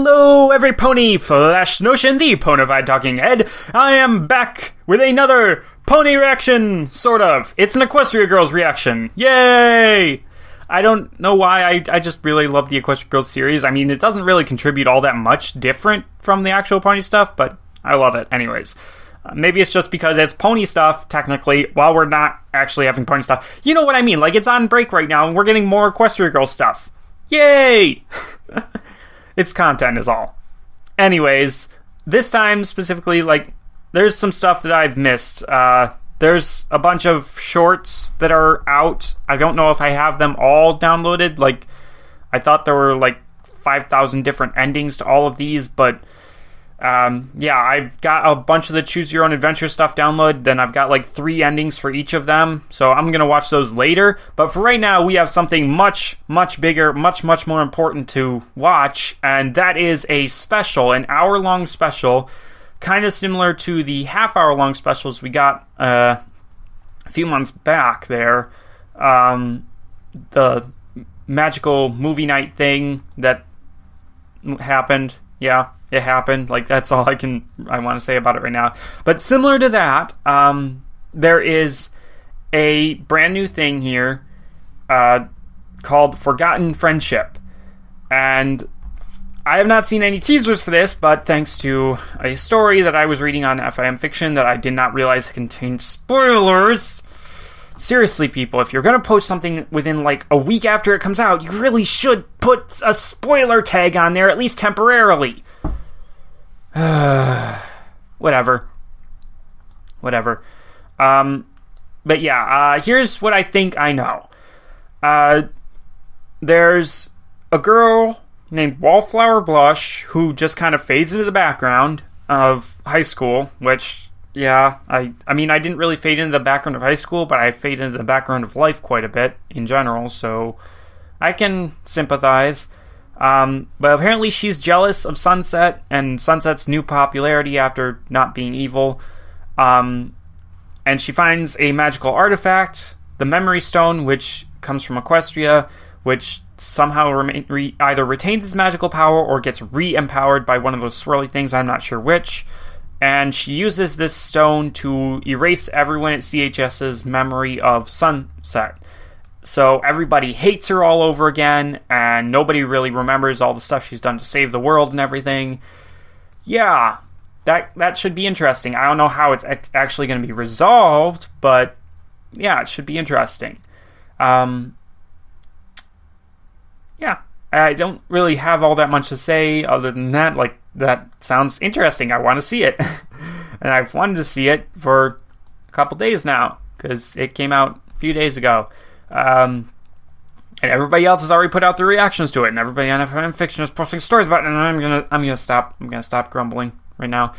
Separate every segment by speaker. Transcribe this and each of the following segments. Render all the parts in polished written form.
Speaker 1: Hello, every pony! Flash Notion, the Ponified Talking Head. I am back with another pony reaction, sort of. It's an Equestria Girls reaction. Yay! I don't know why, I just really love the Equestria Girls series. I mean, it doesn't really contribute all that much different from the actual pony stuff, but I love it anyways. Maybe it's just because it's pony stuff, technically, while we're not actually having pony stuff. You know what I mean, like it's on break right now, and we're getting more Equestria Girls stuff. Yay! It's content is all. Anyways, this time specifically, like, there's some stuff that I've missed. There's a bunch of shorts that are out. I don't know if I have them all downloaded. Like, I thought there were, like, 5,000 different endings to all of these, but, yeah, I've got a bunch of the Choose Your Own Adventure stuff downloaded, then I've got, like, 3 endings for each of them, so I'm gonna watch those later. But for right now, we have something much, much bigger, much, much more important to watch, and that is a special, an hour-long special, kind of similar to the half-hour-long specials we got a few months back there. The magical movie night thing that happened. Yeah, it happened. Like, that's all I want to say about it right now. But similar to that, there is a brand new thing here called Forgotten Friendship. And I have not seen any teasers for this, but thanks to a story that I was reading on FIM Fiction that I did not realize contained spoilers. Seriously, people, if you're going to post something within, like, a week after it comes out, you really should put a spoiler tag on there, at least temporarily. Whatever. But yeah, here's what I think I know. There's a girl named Wallflower Blush who just kind of fades into the background of high school, which, yeah, I mean, I didn't really fade into the background of high school, but I fade into the background of life quite a bit in general, so I can sympathize. But apparently she's jealous of Sunset and Sunset's new popularity after not being evil. And she finds a magical artifact, the Memory Stone, which comes from Equestria, which somehow either retains its magical power or gets re-empowered by one of those swirly things, I'm not sure which. And she uses this stone to erase everyone at CHS's memory of Sunset. So everybody hates her all over again, and nobody really remembers all the stuff she's done to save the world and everything. Yeah, that should be interesting. I don't know how it's actually going to be resolved, but yeah, it should be interesting. Yeah, I don't really have all that much to say other than that. Like, that sounds interesting. I want to see it. And I've wanted to see it for a couple days now, because it came out a few days ago. And everybody else has already put out their reactions to it, and everybody on FIM Fiction is posting stories about it, and I'm gonna stop grumbling right now.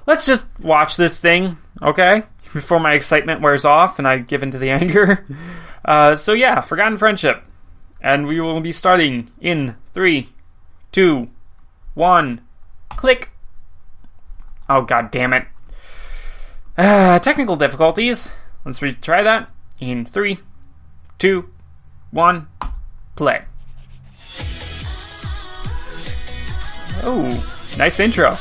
Speaker 1: Let's just watch this thing, okay? Before my excitement wears off and I give into the anger. So yeah, Forgotten Friendship. And we will be starting in 3, 2, 1, click. Oh, god damn it. Technical difficulties. Let's retry that in 3, 2, 1, play. Oh, nice intro.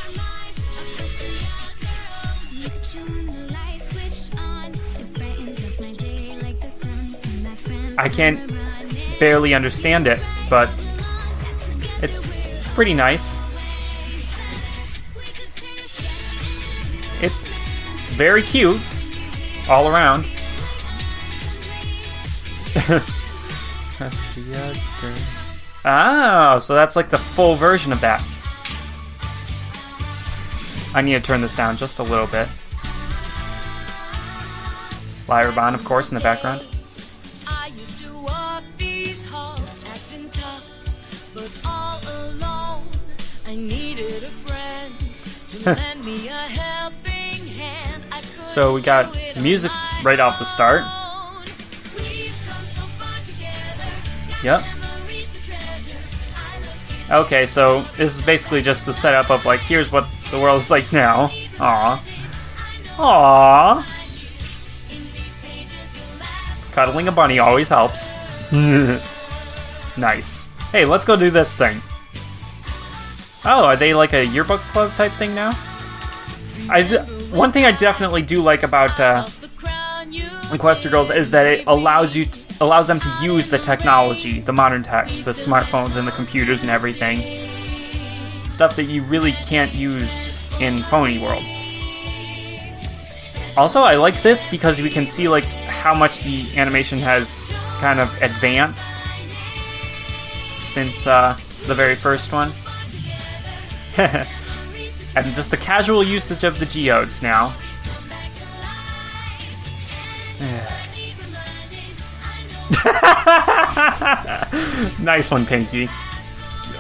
Speaker 1: I can't barely understand it, but it's pretty nice. It's very cute all around. Oh, so that's like the full version of that. I need to turn this down just a little bit. Lyrebon, of course, in the background. So we got music right off the start. Yep. Okay, so this is basically just the setup of, like, here's what the world is like now. Aww. Aww. Cuddling a bunny always helps. Nice. Hey, let's go do this thing. Oh, are they like a yearbook club type thing now? One thing I definitely do like about Equestria Girls is that it allows them to use the technology, the modern tech, the smartphones and the computers and everything. Stuff that you really can't use in Pony World. Also, I like this because we can see like how much the animation has kind of advanced since the very first one. And just the casual usage of the geodes now. Nice one, Pinky.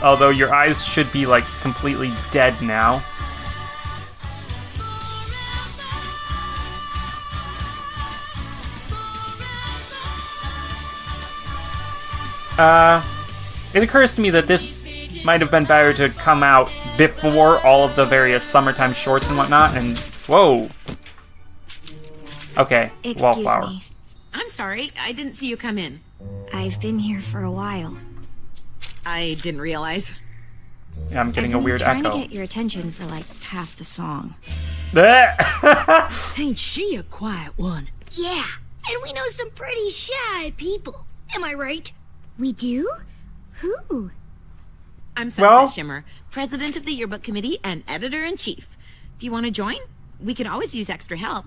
Speaker 1: Although your eyes should be like completely dead now. It occurs to me that this might have been better to come out before all of the various summertime shorts and whatnot, and... Whoa! Okay, Wallflower.
Speaker 2: Me. I'm sorry, I didn't see you come in.
Speaker 3: I've been here for a while.
Speaker 2: I didn't realize.
Speaker 1: Yeah, I'm getting a weird echo.
Speaker 3: I'm trying to get your attention for like half the song.
Speaker 4: Ain't she a quiet one?
Speaker 5: Yeah, and we know some pretty shy people. Am I right?
Speaker 3: We do? Who?
Speaker 2: I'm Sunset Shimmer, president of the yearbook committee and editor-in-chief. Do you want to join? We could always use extra help.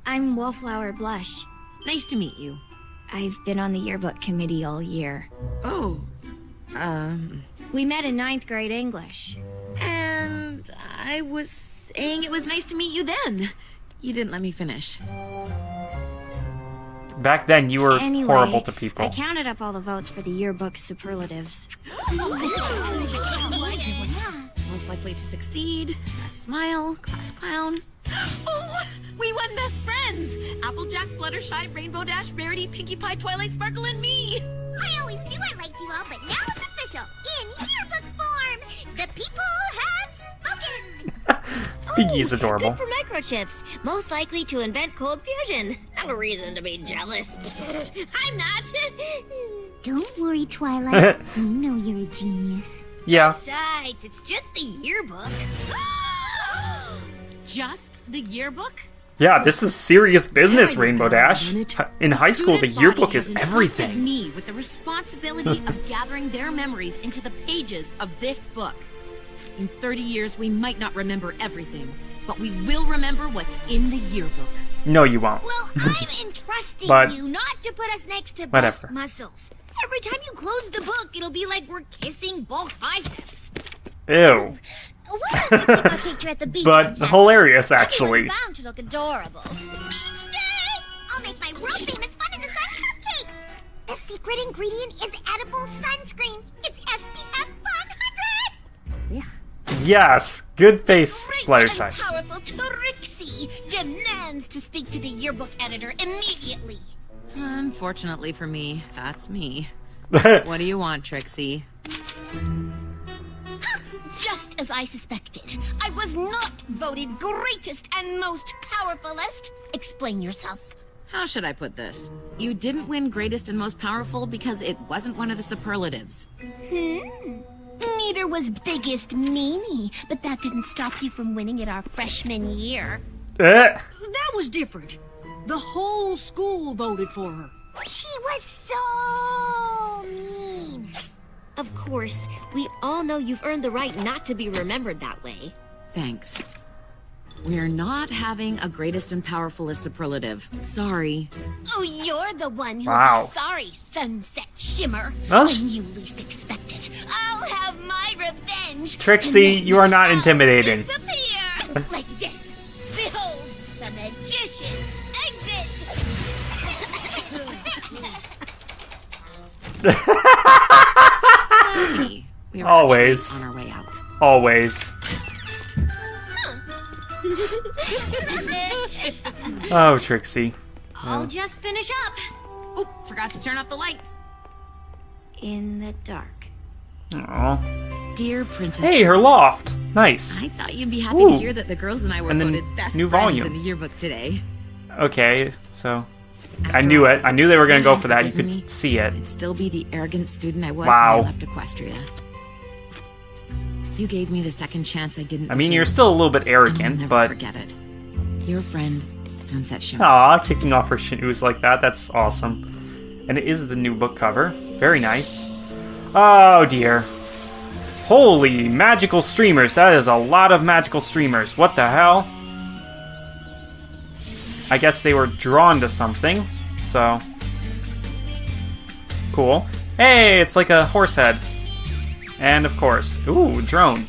Speaker 3: I'm Wallflower Blush.
Speaker 2: Nice to meet you.
Speaker 3: I've been on the yearbook committee all year.
Speaker 2: Oh,
Speaker 3: We met in 9th grade English.
Speaker 2: and I was saying it was nice to meet you then. You didn't let me finish.
Speaker 1: Back then, you were
Speaker 3: Anyway,
Speaker 1: horrible to people.
Speaker 3: I counted up all the votes for the yearbook superlatives.
Speaker 2: Most likely to succeed, a smile, class clown. Oh, we won best friends! Applejack, Fluttershy, Rainbow Dash, Rarity, Pinkie Pie, Twilight Sparkle, and me!
Speaker 5: I always knew I liked you all, but now it's official. In yearbook form, the people have spoken.
Speaker 1: Pinky's adorable.
Speaker 5: Good for microchips. Most likely to invent cold fusion. No reason to be jealous. I'm not. Don't worry, Twilight. We know you're a genius.
Speaker 1: Yeah.
Speaker 5: Besides, it's just the yearbook.
Speaker 2: Just the yearbook?
Speaker 1: Yeah, this is serious business,
Speaker 2: There you
Speaker 1: Rainbow
Speaker 2: go,
Speaker 1: Dash.
Speaker 2: Unit.
Speaker 1: In high school, the
Speaker 2: student
Speaker 1: yearbook
Speaker 2: body
Speaker 1: is
Speaker 2: has entrusted
Speaker 1: everything.
Speaker 2: me with the responsibility of gathering their memories into the pages of this book. In 30 years, we might not remember everything, but we will remember what's in the yearbook.
Speaker 1: No, you won't.
Speaker 5: Well, I'm entrusting
Speaker 1: But-
Speaker 5: you not to put us next to
Speaker 1: Whatever.
Speaker 5: bust muscles. Every time you close the book, it'll be like we're kissing both biceps.
Speaker 1: Ew.
Speaker 5: What a picnic picture at the beach.
Speaker 1: But
Speaker 5: on Saturday.
Speaker 1: hilarious, actually.
Speaker 5: Everyone's bound to look adorable. Beach day! I'll make my world famous Fun in the Sun cupcakes. The secret ingredient is edible sunscreen. It's SPF 100.
Speaker 1: Yes, good face,
Speaker 5: Great and
Speaker 1: Fluttershy.
Speaker 5: powerful Trixie demands to speak to the yearbook editor immediately.
Speaker 2: Unfortunately for me, that's me. What do you want, Trixie?
Speaker 5: Just as I suspected, I was not voted greatest and most powerfulest. Explain yourself.
Speaker 2: How should I put this? You didn't win greatest and most powerful because it wasn't one of the superlatives.
Speaker 5: Neither was biggest meanie, but that didn't stop you from winning it our freshman year.
Speaker 4: That was different. The whole school voted for her.
Speaker 5: She was so mean.
Speaker 6: Of course, we all know you've earned the right not to be remembered that way.
Speaker 2: Thanks. We're not having a greatest and powerfulest superlative. Sorry.
Speaker 5: Oh, you're the one who'll
Speaker 1: Wow.
Speaker 5: be sorry, Sunset Shimmer.
Speaker 1: That's-
Speaker 5: When you least expect it, I'll have my revenge.
Speaker 1: Trixie,
Speaker 5: and then
Speaker 1: you are not
Speaker 5: I'll
Speaker 1: intimidating.
Speaker 5: Disappear like this. Behold, the magician's exit.
Speaker 2: We were
Speaker 1: Always.
Speaker 2: actually on our way out.
Speaker 1: Always. Oh, Trixie.
Speaker 6: I'll just finish up.
Speaker 2: Oh, forgot to turn off the lights.
Speaker 3: In the dark.
Speaker 1: Aw.
Speaker 2: Dear Princess.
Speaker 1: Hey, her loft. Nice.
Speaker 2: I thought you'd be happy
Speaker 1: Ooh.
Speaker 2: to hear that the girls and I were
Speaker 1: And then
Speaker 2: voted best
Speaker 1: new
Speaker 2: friends
Speaker 1: volume.
Speaker 2: in the yearbook today.
Speaker 1: Okay, so I
Speaker 2: After
Speaker 1: knew
Speaker 2: all,
Speaker 1: it. I knew they were gonna go
Speaker 2: you
Speaker 1: for that. You
Speaker 2: hadn't
Speaker 1: could
Speaker 2: forgiven me,
Speaker 1: see it.
Speaker 2: I'd still be the arrogant student I was
Speaker 1: Wow.
Speaker 2: when I left Equestria.
Speaker 7: You gave me the second chance I didn't
Speaker 1: I mean,
Speaker 7: deserve.
Speaker 1: you're still a little bit
Speaker 7: And I'll
Speaker 1: arrogant,
Speaker 7: never
Speaker 1: but...
Speaker 7: forget it. Your friend, Sunset Shimmer.
Speaker 1: Aw, kicking off her shoes like that. That's awesome. And it is the new book cover. Very nice. Oh, dear. Holy magical streamers. That is a lot of magical streamers. What the hell? I guess they were drawn to something. So... Cool. Hey, it's like a horse head. And of course... Ooh, drone.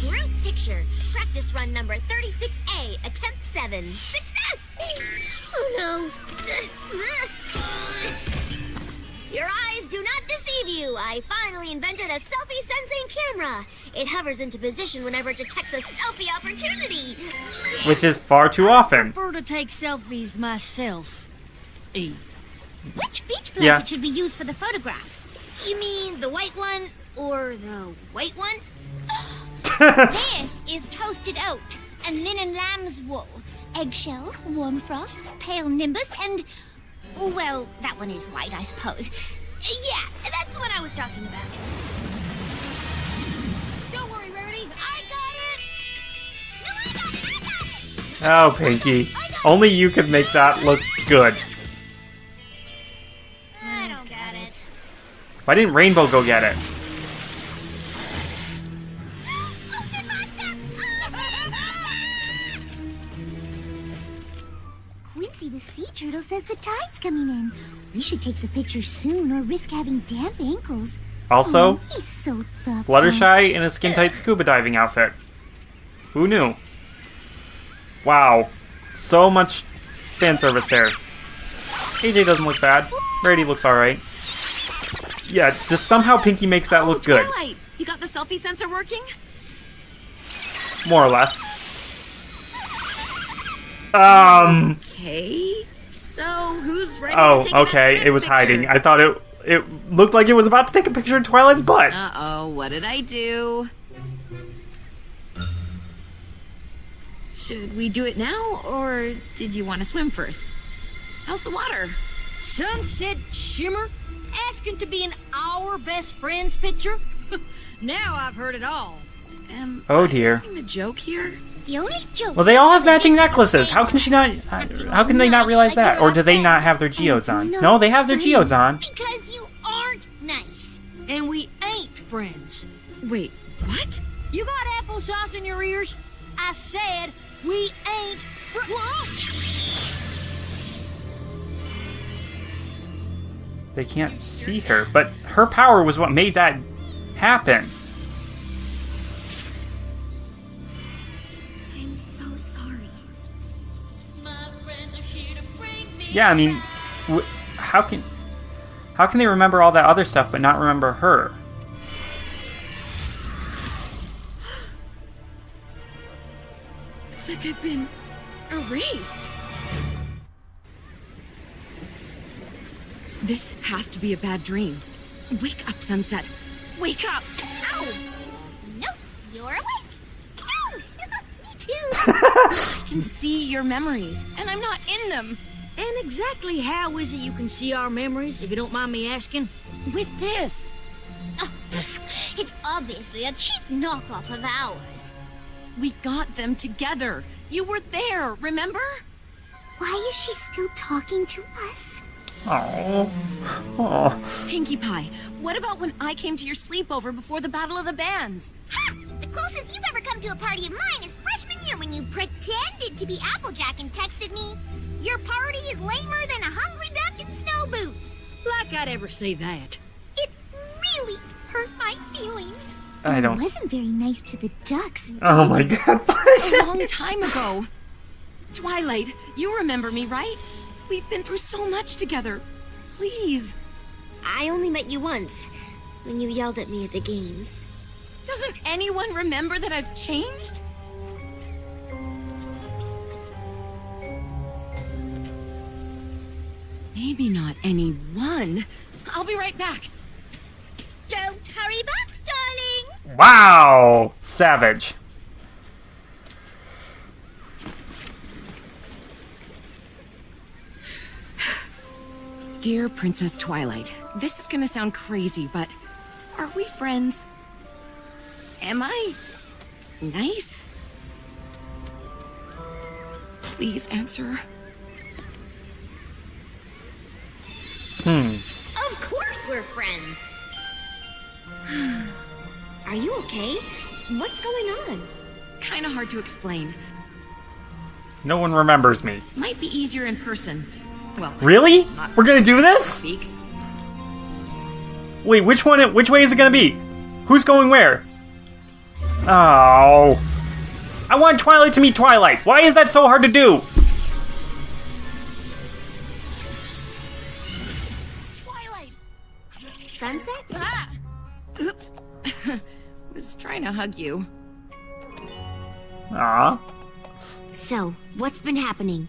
Speaker 6: Group picture. Practice run number 36A, attempt 7. Success! Oh no. Your eyes do not deceive you. I finally invented a selfie-sensing camera. It hovers into position whenever it detects a selfie opportunity.
Speaker 1: Which is far too often.
Speaker 4: I prefer to take selfies myself.
Speaker 5: Which beach blanket
Speaker 1: Yeah.
Speaker 5: should we use for the photograph? You mean the white one or the white one? This is toasted oat and linen lamb's wool, eggshell, warm frost, pale nimbus, and... well, that one is white, I suppose. Yeah, that's what I was talking about. Don't worry, Rarity, I got it! No, I got it, I got it!
Speaker 1: Oh, Pinky. Only you could make that look good.
Speaker 5: I don't got it.
Speaker 1: Why didn't Rainbow go get it?
Speaker 5: Ocean monster! Quincy the sea turtle says the tide's coming in. We should take the picture soon or risk having damp ankles.
Speaker 1: Also,
Speaker 5: Oh, he's so thoughtful.
Speaker 1: Fluttershy in a skin-tight scuba diving outfit. Who knew? Wow. So much fan service there. AJ doesn't look bad. Brady looks alright. Yeah, just somehow Pinky makes that look good.
Speaker 2: Twilight, you got the selfie sensor working?
Speaker 1: More or less.
Speaker 2: Okay. So, who's ready
Speaker 1: Oh,
Speaker 2: to take
Speaker 1: okay. It was
Speaker 2: picture?
Speaker 1: hiding. I thought it looked like it was about to take a picture of Twilight's butt.
Speaker 2: Uh-oh, what did I do? Should we do it now, or did you want to swim first? How's the water?
Speaker 4: Sunset Shimmer asking to be in our best friend's picture? Now I've heard it all.
Speaker 1: Oh dear.
Speaker 2: Missing the joke here?
Speaker 5: The only joke.
Speaker 1: Well, they all have matching necklaces. How can she not? How can they not realize that? Or do they not have their geodes on? No, they have their geodes on.
Speaker 5: Because you aren't nice.
Speaker 4: And we ain't friends.
Speaker 2: Wait, what?
Speaker 4: You got applesauce in your ears? I said we ain't
Speaker 1: They can't see her, but her power was what made that happen.
Speaker 5: I'm so sorry.
Speaker 1: Yeah, I mean, how can they remember all that other stuff but not remember her?
Speaker 2: It's like I've been erased. This has to be a bad dream. Wake up, Sunset. Wake up!
Speaker 5: Ow! Nope, you're awake. Ow! Me too.
Speaker 2: I can see your memories, and I'm not in them.
Speaker 4: And exactly how is it you can see our memories, if you don't mind me asking?
Speaker 2: With this.
Speaker 5: Oh, it's obviously a cheap knockoff of ours.
Speaker 2: We got them together. You were there, remember?
Speaker 5: Why is she still talking to us?
Speaker 1: Oh, oh.
Speaker 2: Pinkie Pie, what about when I came to your sleepover before the Battle of the Bands?
Speaker 5: Ha! The closest you've ever come to a party of mine is freshman year when you pretended to be Applejack and texted me, "Your party is lamer than a hungry duck in snow boots."
Speaker 4: Like I'd ever say that.
Speaker 5: It really hurt my feelings.
Speaker 1: I don't.
Speaker 5: It wasn't very nice to the ducks.
Speaker 1: Oh my god.
Speaker 2: A long time ago. Twilight, you remember me, right? We've been through so much together. Please.
Speaker 6: I only met you once, when you yelled at me at the games.
Speaker 2: Doesn't anyone remember that I've changed? Maybe not anyone. I'll be right back.
Speaker 5: Don't hurry back, darling.
Speaker 1: Wow, savage.
Speaker 2: Dear Princess Twilight, this is gonna sound crazy, but are we friends?
Speaker 7: Am I nice? Please answer.
Speaker 6: Of course we're friends. Are you okay? What's going on?
Speaker 7: Kinda hard to explain.
Speaker 1: No one remembers me.
Speaker 7: Might be easier in person. Well,
Speaker 1: Really?
Speaker 7: not
Speaker 1: We're gonna do this?
Speaker 7: speak.
Speaker 1: Wait, which way is it gonna be? Who's going where? Oh. I want Twilight to meet Twilight. Why is that so hard to do?
Speaker 2: Twilight!
Speaker 6: Sunset?
Speaker 2: Ah!
Speaker 7: Oops. Was trying to hug you.
Speaker 1: Aw.
Speaker 6: So, what's been happening?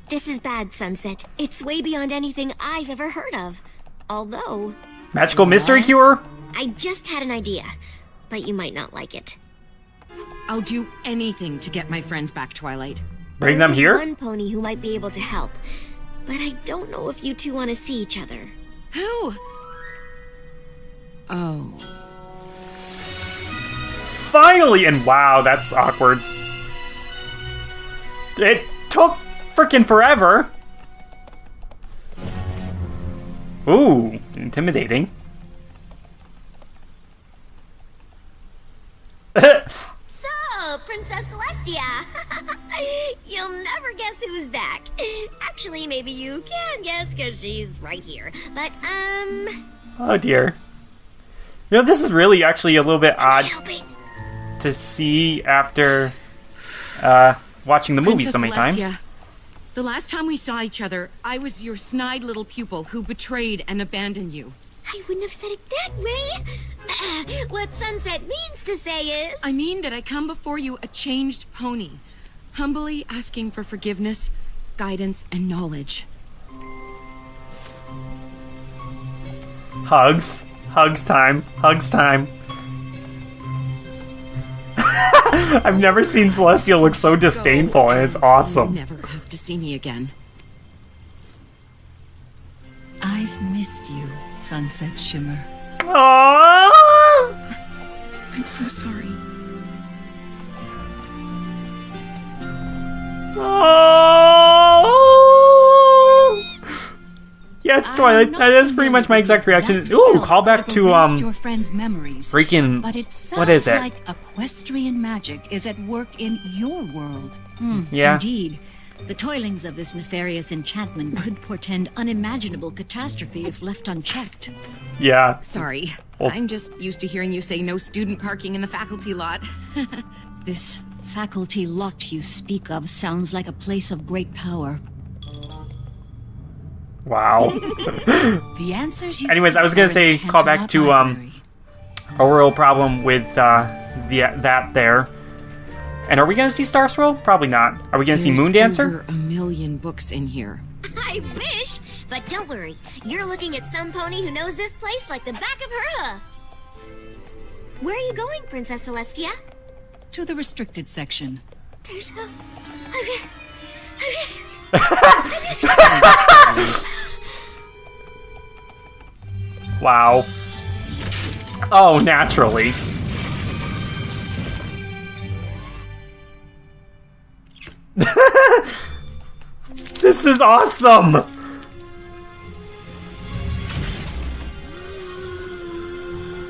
Speaker 6: This is bad, Sunset. It's way beyond anything I've ever heard of. Although,
Speaker 1: Magical mystery cure?
Speaker 6: I just had an idea, but you might not like it.
Speaker 7: I'll do anything to get my friends back, Twilight.
Speaker 1: Bring them
Speaker 6: There's
Speaker 1: here?
Speaker 6: one pony who might be able to help, but I don't know if you two want to see each other.
Speaker 7: Who? Oh.
Speaker 1: Finally! And wow, that's awkward. It took frickin' forever. Ooh, intimidating.
Speaker 6: So, Princess Celestia, you'll never guess who's back. Actually, maybe you can guess because she's right here. But,
Speaker 1: Oh dear. You know, this is really actually a little bit odd
Speaker 6: helping.
Speaker 1: to see after watching the movie so many times.
Speaker 7: Celestia, the last time we saw each other, I was your snide little pupil who betrayed and abandoned you.
Speaker 6: I wouldn't have said it that way. What Sunset means to say is...
Speaker 7: I mean that I come before you a changed pony, humbly asking for forgiveness, guidance, and knowledge.
Speaker 1: Hugs. Hugs time. Hugs time. I've never seen Celestia look so disdainful, and it's
Speaker 7: You'll
Speaker 1: awesome.
Speaker 7: never have to see me again.
Speaker 8: I've missed you, Sunset Shimmer.
Speaker 1: Aww!
Speaker 7: I'm so sorry.
Speaker 1: Oh! Yes, Twilight.
Speaker 8: I'm not
Speaker 1: That is pretty
Speaker 8: familiar
Speaker 1: much my
Speaker 8: with the
Speaker 1: exact reaction.
Speaker 8: exact
Speaker 1: Ooh,
Speaker 8: spell
Speaker 1: call back
Speaker 8: that
Speaker 1: to
Speaker 8: erased your friend's memories,
Speaker 1: freaking.
Speaker 8: but it sounds
Speaker 1: What is it?
Speaker 8: like equestrian magic is at work in your world.
Speaker 1: Yeah.
Speaker 9: Indeed. The toilings of this nefarious enchantment could portend unimaginable catastrophe if left unchecked.
Speaker 1: Yeah.
Speaker 7: Sorry.
Speaker 1: Oh.
Speaker 7: I'm just used to hearing you say no student parking in the faculty lot.
Speaker 9: This faculty lot you speak of sounds like a place of great power.
Speaker 1: Wow.
Speaker 8: The answers you
Speaker 1: Anyways, I was
Speaker 8: seek
Speaker 1: gonna
Speaker 8: are
Speaker 1: say,
Speaker 8: in the
Speaker 1: call back
Speaker 8: Canterlot
Speaker 1: to,
Speaker 8: Library.
Speaker 1: A real problem with that there. And are we gonna see Star Swirl? Probably not. Are we gonna see Moon
Speaker 7: There's
Speaker 1: Dancer?
Speaker 7: over 1 million books in here.
Speaker 6: I wish, but don't worry. You're looking at some pony who knows this place like the back of her hoof. Where are you going, Princess Celestia?
Speaker 8: To the restricted section.
Speaker 6: There's a...
Speaker 1: Wow. Oh, naturally. This is awesome!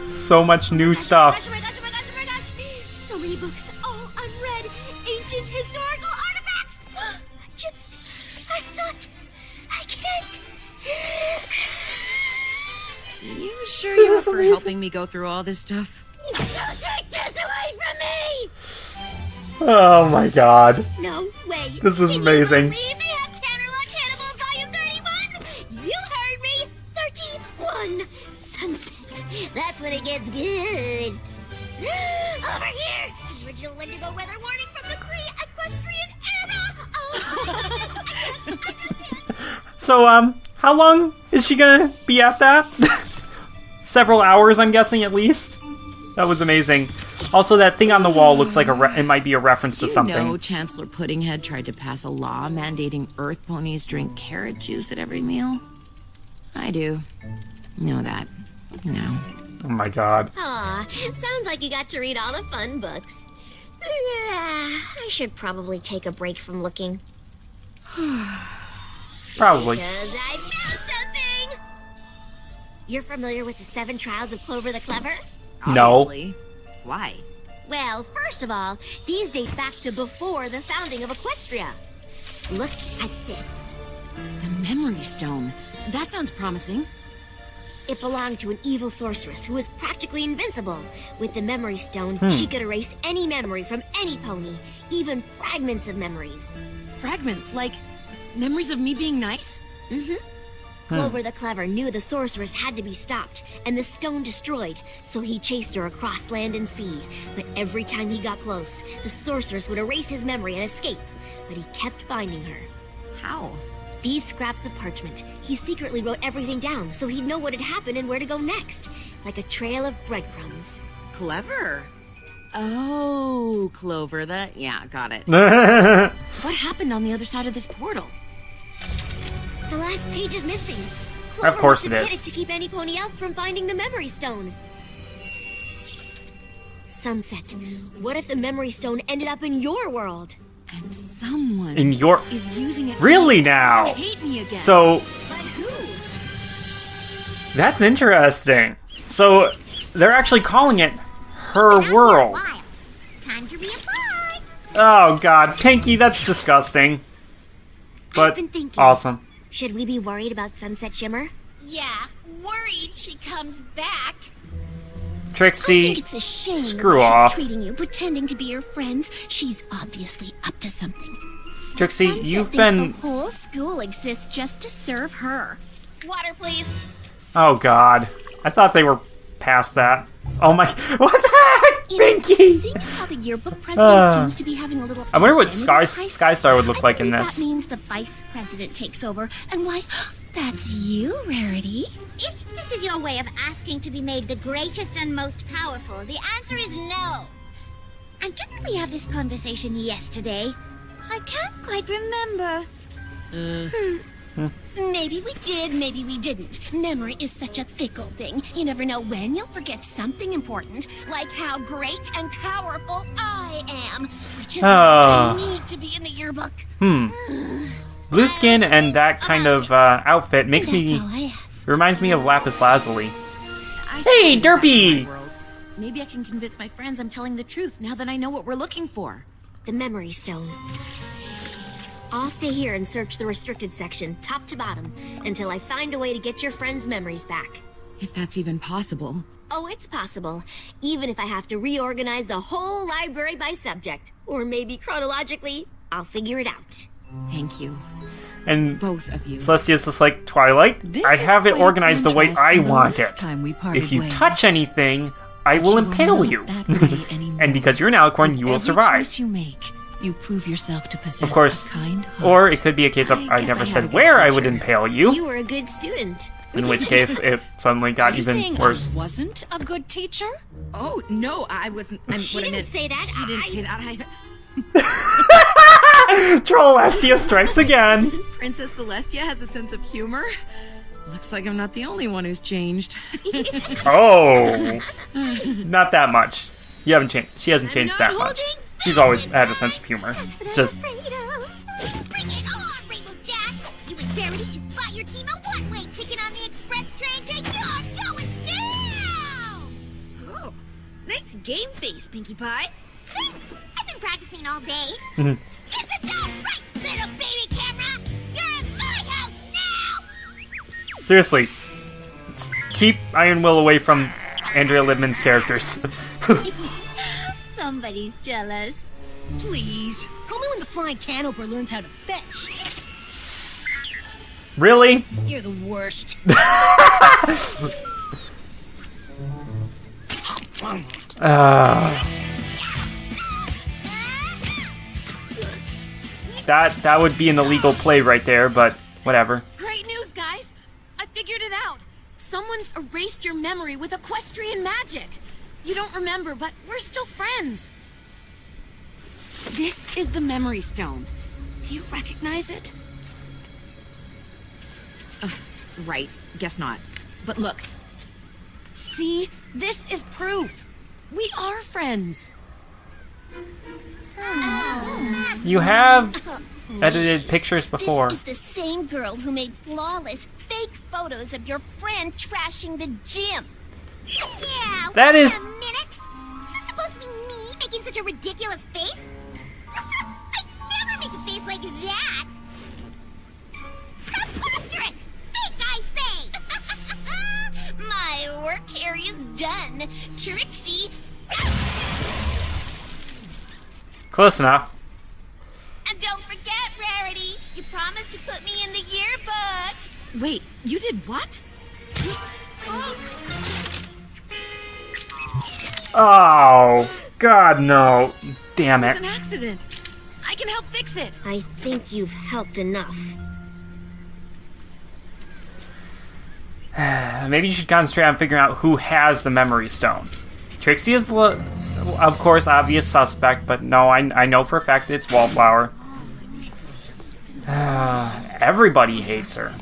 Speaker 1: So much new stuff.
Speaker 6: Oh my gosh, oh my gosh, oh my gosh! So many books, all unread, ancient historical artifacts! I thought... I can't...
Speaker 7: You sure
Speaker 1: This
Speaker 7: you're
Speaker 1: is
Speaker 7: up for
Speaker 1: amazing.
Speaker 7: helping me go through all this stuff?
Speaker 6: Don't take this away from me!
Speaker 1: Oh my god.
Speaker 6: No way!
Speaker 1: This was
Speaker 6: Can
Speaker 1: amazing.
Speaker 6: You believe they have Canterlot Cannibals Volume 31? You heard me! 31! Sunset. That's when it gets good. Over here! Original Wendigo weather warning from the pre-Equestrian era! Oh my goodness! I just
Speaker 1: So, how long is she gonna be at that? Several hours, I'm guessing, at least. That was amazing. Also, that thing on the wall looks like it might be a reference to
Speaker 7: You
Speaker 1: something.
Speaker 7: know Chancellor Puddinghead tried to pass a law mandating Earth ponies drink carrot juice at every meal? I do. Know that. No.
Speaker 1: Oh my god.
Speaker 6: Aw, sounds like you got to read all the fun books.
Speaker 5: I should probably take a break from looking.
Speaker 1: Probably.
Speaker 6: Because I found something!
Speaker 5: You're familiar with the 7 Trials of Clover the Clever?
Speaker 1: No.
Speaker 7: Obviously. Why?
Speaker 6: Well, first of all, these date back to before the founding of Equestria.
Speaker 5: Look at this.
Speaker 9: The Memory Stone. That sounds promising.
Speaker 6: It belonged to an evil sorceress who was practically invincible. With the Memory Stone, she could erase any memory from any pony, even fragments of memories.
Speaker 7: Fragments, like memories of me being nice?
Speaker 6: Clover the Clever knew the sorceress had to be stopped and the stone destroyed, so he chased her across land and sea. But every time he got close, the sorceress would erase his memory and escape. But he kept finding her.
Speaker 7: How?
Speaker 6: These scraps of parchment, he secretly wrote everything down so he'd know what had happened and where to go next. Like a trail of breadcrumbs.
Speaker 7: Clever. Oh, Clover, yeah, got it.
Speaker 1: Of
Speaker 7: What happened on the other side of this portal?
Speaker 6: The last page is missing. Clover
Speaker 1: course
Speaker 6: must
Speaker 1: it
Speaker 6: have
Speaker 1: is.
Speaker 6: hid to keep any pony else from finding the Memory Stone. Sunset. What if the Memory Stone ended up in your world?
Speaker 7: And someone
Speaker 1: In your...
Speaker 7: is using it to
Speaker 1: Really
Speaker 7: make
Speaker 1: now?
Speaker 7: her hate me again.
Speaker 1: So,
Speaker 6: But who?
Speaker 1: that's interesting. So, they're actually calling it her world.
Speaker 5: While. Time to reapply.
Speaker 1: Oh god, Pinky, that's disgusting. But
Speaker 6: I've been thinking.
Speaker 1: awesome.
Speaker 6: Should we be worried about Sunset Shimmer?
Speaker 5: Yeah, worried she comes back.
Speaker 6: I
Speaker 1: Trixie,
Speaker 5: think it's a shame
Speaker 1: screw
Speaker 5: the way
Speaker 1: off.
Speaker 5: she's treating you, pretending to be your friends. She's obviously up to something.
Speaker 1: Trixie,
Speaker 5: Sunset
Speaker 1: you've
Speaker 5: thinks
Speaker 1: been...
Speaker 5: the whole school exists just to serve her. Water, please.
Speaker 1: Oh god. I thought they were past that. Oh my... What the heck, Pinky?
Speaker 5: Seeing as how the yearbook president seems to be having a little...
Speaker 1: I wonder what
Speaker 5: identity crisis,
Speaker 1: Skystar would look like in
Speaker 5: I believe
Speaker 1: this.
Speaker 5: That means the vice president takes over, and why, that's you, Rarity.
Speaker 6: If this is your way of asking to be made the greatest and most powerful, the answer is no. And didn't we have this conversation yesterday? I can't quite remember.
Speaker 5: Maybe we did, maybe we didn't. Memory is such a fickle thing. You never know when you'll forget something important, like how great and powerful I am, which is why I need to be in the yearbook.
Speaker 1: Blue skin and that kind of outfit makes
Speaker 5: That's
Speaker 1: me...
Speaker 5: all I ask.
Speaker 1: Reminds me of Lapis Lazuli.
Speaker 7: I
Speaker 1: Hey,
Speaker 7: should go
Speaker 1: Derpy!
Speaker 7: back to my world. Maybe I can convince my friends I'm telling the truth now that I know what we're looking for.
Speaker 6: The Memory Stone. I'll stay here and search the restricted section, top to bottom, until I find a way to get your friends' memories back.
Speaker 7: If that's even possible.
Speaker 6: Oh, it's possible. Even if I have to reorganize the whole library by subject. Or maybe chronologically. I'll figure it out.
Speaker 7: Thank you,
Speaker 1: And
Speaker 7: both of you.
Speaker 1: Celestia's just like, Twilight,
Speaker 8: This
Speaker 1: I
Speaker 8: is
Speaker 1: have it
Speaker 8: quite a
Speaker 1: organized the way
Speaker 8: contrast
Speaker 1: I
Speaker 8: from the
Speaker 1: want
Speaker 8: last
Speaker 1: it.
Speaker 8: time we parted
Speaker 1: If you
Speaker 8: ways.
Speaker 1: touch anything, I
Speaker 8: But
Speaker 1: will
Speaker 8: you
Speaker 1: impale
Speaker 8: not
Speaker 1: you.
Speaker 8: that way anymore.
Speaker 1: And because you're an alicorn, you will
Speaker 8: Every
Speaker 1: survive.
Speaker 8: choice you make, you prove yourself to possess
Speaker 1: Of course.
Speaker 8: a kind heart.
Speaker 1: Or it could be a case of,
Speaker 7: I
Speaker 1: I
Speaker 7: guess
Speaker 1: never
Speaker 7: I had a
Speaker 1: said
Speaker 7: good
Speaker 1: where I would
Speaker 7: teacher.
Speaker 1: impale you.
Speaker 6: You were a good student.
Speaker 1: In which case, it suddenly
Speaker 8: Are
Speaker 1: got
Speaker 8: you
Speaker 1: even
Speaker 8: saying
Speaker 1: worse.
Speaker 8: I wasn't a good teacher?
Speaker 7: Oh, no, I wasn't.
Speaker 6: She
Speaker 7: what I
Speaker 6: didn't
Speaker 7: meant,
Speaker 6: say that.
Speaker 7: She didn't say that.
Speaker 1: Trollestia strikes again.
Speaker 7: Princess Celestia has a sense of humor. Looks like I'm not the only one who's changed.
Speaker 1: Oh, not that much. You haven't changed. She hasn't changed that much. She's always had a sense of humor. It's just
Speaker 5: Bring it on, Rainbow Dash! You and Verity just bought your team a one-way ticket on the express train to You're Going Down!
Speaker 4: Oh, nice game face, Pinkie Pie.
Speaker 5: Thanks! I've been practicing all day. Isn't that right, little baby camera? You're in my house now!
Speaker 1: seriously, keep Iron Will away from Andrea Libman's characters.
Speaker 6: Somebody's jealous.
Speaker 4: Please. Only when the flying canoper learns how to fetch.
Speaker 1: Really?
Speaker 4: You're the worst.
Speaker 1: That would be an illegal play right there, but whatever.
Speaker 7: Great news, guys! I figured it out. Someone's erased your memory with equestrian magic. You don't remember, but we're still friends. This is the Memory Stone. Do you recognize it? Right. Guess not. But look. See? This is proof. We are friends.
Speaker 1: You have edited pictures before.
Speaker 5: This is the same girl who made flawless, fake photos of your friend trashing the gym. Yeah,
Speaker 1: That
Speaker 5: wait
Speaker 1: is-
Speaker 5: a minute. Is this supposed to be me making such a ridiculous face? I'd never make a face like that. Preposterous! Fake, I say! My work here is done. Trixie,
Speaker 1: Close enough.
Speaker 5: and don't forget, Rarity, you promised to put me in the yearbook.
Speaker 7: Wait, you did what?
Speaker 1: Oh, God, no. Damn
Speaker 7: It was
Speaker 1: it.
Speaker 7: an accident. I can help fix it.
Speaker 6: I think you've helped enough.
Speaker 1: Maybe you should concentrate on figuring out who has the memory stone. Trixie is, of course, obvious suspect, but no, I know for a fact it's Wallflower. Everybody hates her.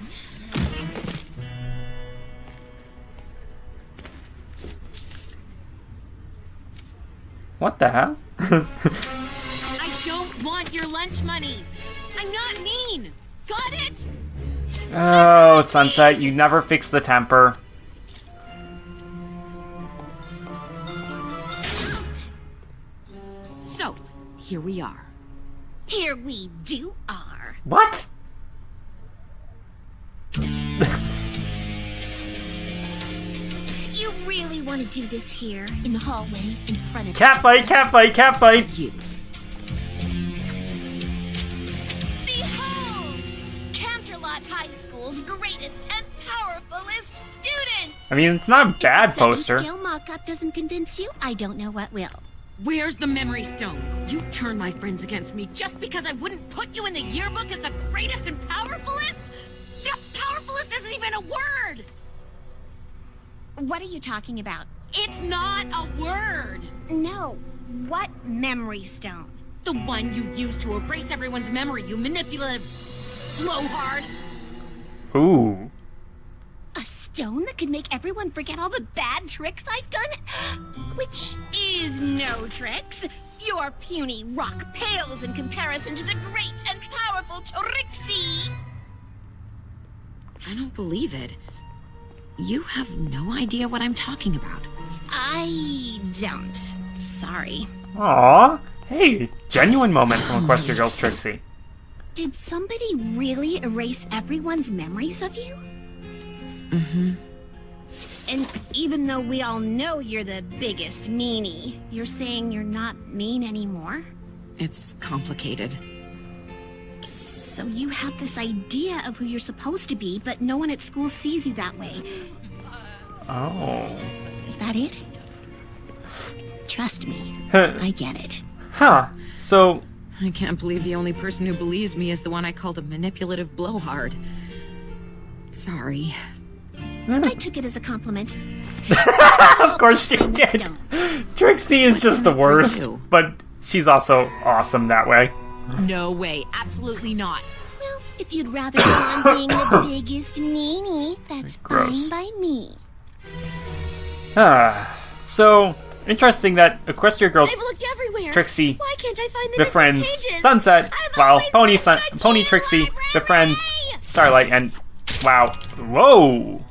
Speaker 1: What the hell?
Speaker 7: I don't want your lunch money. I'm not mean. Got it?
Speaker 1: Oh, Sunset, you never fix the temper.
Speaker 7: So, here we are.
Speaker 5: Here we are.
Speaker 1: What?
Speaker 5: You really want to do this here, in the hallway, in front of
Speaker 1: Catfight, catfight, catfight!
Speaker 7: You.
Speaker 5: Behold! Canterlot High School's greatest and powerfulest student!
Speaker 1: I mean, it's not a bad
Speaker 5: If the
Speaker 1: poster.
Speaker 5: second scale mock-up doesn't convince you, I don't know what will.
Speaker 7: Where's the memory stone? You turned my friends against me just because I wouldn't put you in the yearbook as the greatest and powerfulest? The powerfulest isn't even a word!
Speaker 5: What are you talking about?
Speaker 7: It's not a word!
Speaker 5: No. What memory stone?
Speaker 7: The one you used to erase everyone's memory, you manipulative blowhard!
Speaker 1: Ooh.
Speaker 5: A stone that could make everyone forget all the bad tricks I've done? Which is no tricks. Your puny rock pales in comparison to the great and powerful Trixie.
Speaker 7: I don't believe it. You have no idea what I'm talking about.
Speaker 5: I don't. Sorry.
Speaker 1: Aw. Hey, genuine moment from Equestria Girls Trixie.
Speaker 5: Did somebody really erase everyone's memories of you?
Speaker 7: Mm-hmm.
Speaker 5: And even though we all know you're the biggest meanie, you're saying you're not mean anymore?
Speaker 7: It's complicated.
Speaker 5: So you have this idea of who you're supposed to be, but no one at school sees you that way.
Speaker 1: Oh.
Speaker 5: Is that it? Trust me,
Speaker 1: Huh.
Speaker 5: I get it.
Speaker 1: Huh. So,
Speaker 7: I can't believe the only person who believes me is the one I called a manipulative blowhard. Sorry.
Speaker 5: I took it as a compliment.
Speaker 1: of course she did. Trixie is just the worst, but she's also awesome that way.
Speaker 7: No way. Absolutely not.
Speaker 5: Well, if you'd rather go on being the biggest meanie, that's
Speaker 1: Gross.
Speaker 5: fine by me.
Speaker 1: So, interesting that Equestria Girls
Speaker 6: I've looked everywhere.
Speaker 1: Trixie
Speaker 6: Why can't I find the
Speaker 1: befriends
Speaker 6: missing pages?
Speaker 1: Sunset,
Speaker 6: I've
Speaker 1: while
Speaker 6: always
Speaker 1: Pony
Speaker 6: been good to
Speaker 1: Pony
Speaker 6: you,
Speaker 1: Trixie
Speaker 6: library!
Speaker 1: befriends Starlight and wow. Whoa.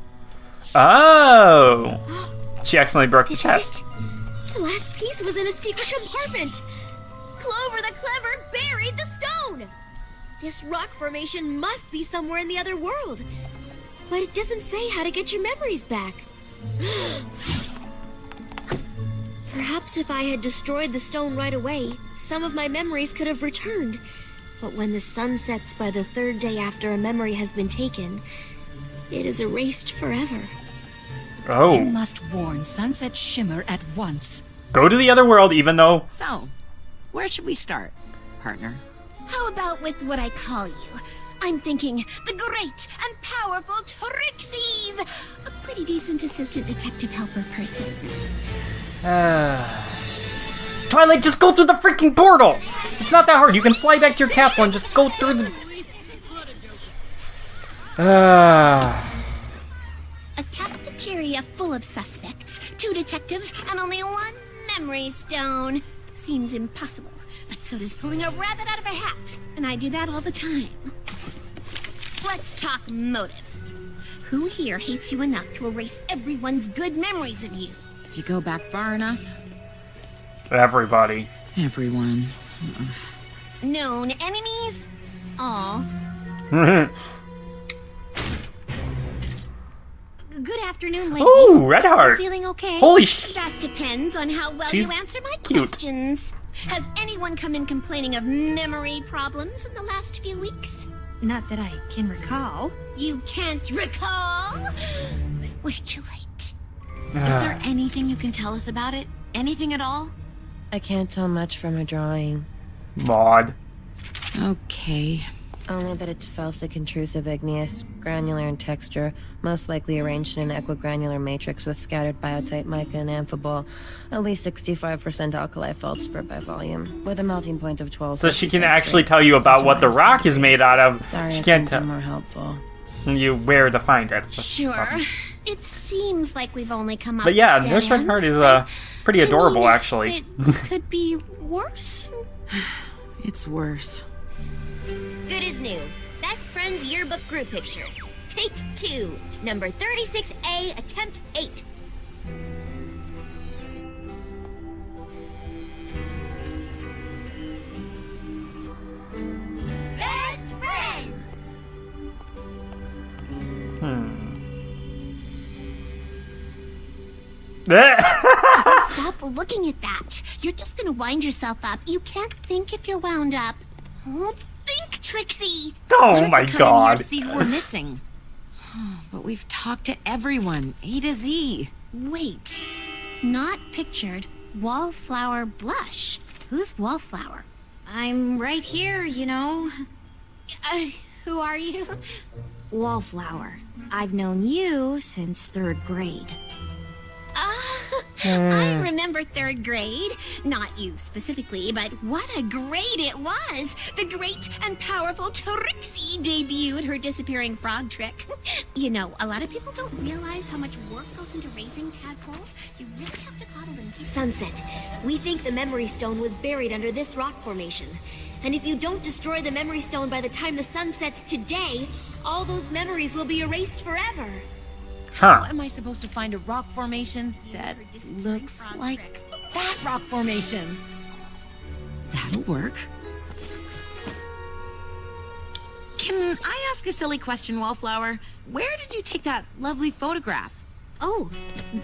Speaker 1: Oh. She accidentally broke the
Speaker 6: This
Speaker 1: test.
Speaker 6: is it. The last piece was in a secret compartment. Clover the Clever buried the stone. This rock formation must be somewhere in the other world. But it doesn't say how to get your memories back. Perhaps if I had destroyed the stone right away, some of my memories could have returned. But when the sun sets by the third day after a memory has been taken, it is erased forever.
Speaker 8: You
Speaker 1: Oh.
Speaker 8: must warn Sunset Shimmer at once.
Speaker 1: Go to the other world even though
Speaker 7: So, where should we start, partner?
Speaker 5: How about with what I call you? I'm thinking the great and powerful Trixie's a pretty decent assistant detective helper person.
Speaker 1: Twilight, just go through the freaking portal! It's not that hard. You can fly back to your castle and just go through the...
Speaker 5: A cafeteria
Speaker 2: area full of suspects, 2 detectives, and only 1 memory stone. Seems impossible, but so does pulling a rabbit out of a hat, and I do that all the time. Let's talk motive. Who here hates you enough to erase everyone's good memories of you?
Speaker 7: If you go back far enough,
Speaker 1: Everybody.
Speaker 7: everyone.
Speaker 2: Known enemies? All.
Speaker 3: Good afternoon, ladies.
Speaker 1: Ooh, Red
Speaker 3: You
Speaker 1: Heart.
Speaker 3: feeling okay?
Speaker 1: Holy sh...
Speaker 2: That depends on how well
Speaker 1: She's
Speaker 2: you answer my
Speaker 1: cute.
Speaker 2: questions. Has anyone come in complaining of memory problems in the last few weeks?
Speaker 4: Not that I can recall.
Speaker 2: You can't recall? We're too late.
Speaker 7: Is there anything you can tell us about it? Anything at all?
Speaker 10: I can't tell much from a drawing.
Speaker 1: Maud.
Speaker 7: Okay.
Speaker 10: Only that it's felsic intrusive igneous, granular in texture, most likely arranged in an equigranular matrix with scattered biotite mica and amphibole, at least 65% alkali feldspar by volume, with a melting point of 12.
Speaker 1: So she can actually tell you about what the rock is made out of.
Speaker 10: Sorry,
Speaker 1: She
Speaker 10: I
Speaker 1: can't
Speaker 10: couldn't be
Speaker 1: tell
Speaker 10: more helpful.
Speaker 1: you where to find it. That's the
Speaker 2: Sure.
Speaker 1: problem.
Speaker 2: It seems like we've only come up
Speaker 1: But yeah,
Speaker 2: dead
Speaker 1: Nurse Red Heart
Speaker 2: ends,
Speaker 1: is
Speaker 2: but,
Speaker 1: pretty
Speaker 2: I
Speaker 1: adorable,
Speaker 2: mean,
Speaker 1: actually.
Speaker 2: It could be worse.
Speaker 7: It's worse.
Speaker 6: Good as new. Best Friends Yearbook Group Picture. Take 2. Number 36A, attempt 8. Best Friends!
Speaker 2: Stop looking at that. You're just gonna wind yourself up. You can't think if you're wound up. Oh, think, Trixie!
Speaker 1: Oh
Speaker 7: Why don't
Speaker 1: my
Speaker 7: you come in here
Speaker 1: god.
Speaker 7: to see who we're missing? But we've talked to everyone, A to Z.
Speaker 2: Wait. Not pictured. Wallflower blush. Who's Wallflower?
Speaker 3: I'm right here, you know.
Speaker 2: Who are you?
Speaker 3: Wallflower. I've known you since 3rd grade.
Speaker 2: I remember 3rd grade. Not you specifically, but what a grade it was. The great and powerful Trixie debuted her disappearing frog trick. You know, a lot of people don't realize how much work goes into raising tadpoles. You really have to coddle them.
Speaker 6: Sunset. We think the memory stone was buried under this rock formation. And if you don't destroy the memory stone by the time the sun sets today, all those memories will be erased forever.
Speaker 7: How
Speaker 1: Huh.
Speaker 7: am I supposed to find a rock formation that looks like that rock formation? That'll work. Can I ask a silly question, Wallflower? Where did you take that lovely photograph?
Speaker 3: Oh,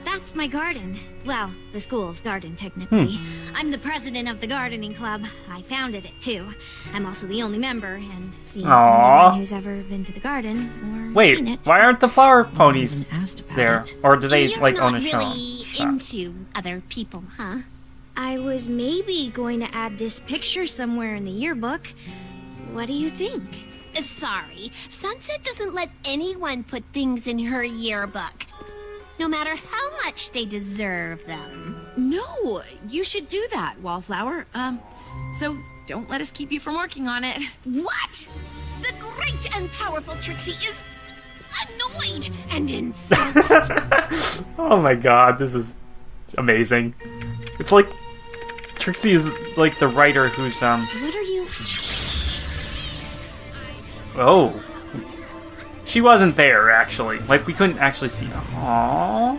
Speaker 3: that's my garden. Well, the school's garden, technically. I'm the president of the gardening club. I founded it, too. I'm also the only member, and the
Speaker 1: Aww.
Speaker 3: only one who's ever been to the garden or
Speaker 1: Wait,
Speaker 3: seen it.
Speaker 1: why aren't the flower ponies
Speaker 3: Been asked about
Speaker 1: there?
Speaker 3: it.
Speaker 1: Or do they
Speaker 2: You're
Speaker 1: like
Speaker 2: not
Speaker 1: own a show?
Speaker 2: really into other people, huh?
Speaker 3: I was maybe going to add this picture somewhere in the yearbook. What do you think?
Speaker 2: Sorry, Sunset doesn't let anyone put things in her yearbook, no matter how much they deserve them.
Speaker 7: No, you should do that, Wallflower. So don't let us keep you from working on it.
Speaker 2: What? The great and powerful Trixie is annoyed and insulted.
Speaker 1: Oh my god, this is amazing. It's like Trixie is like the writer who's
Speaker 3: What are you...
Speaker 1: oh. She wasn't there actually. Like we couldn't actually see. Aww.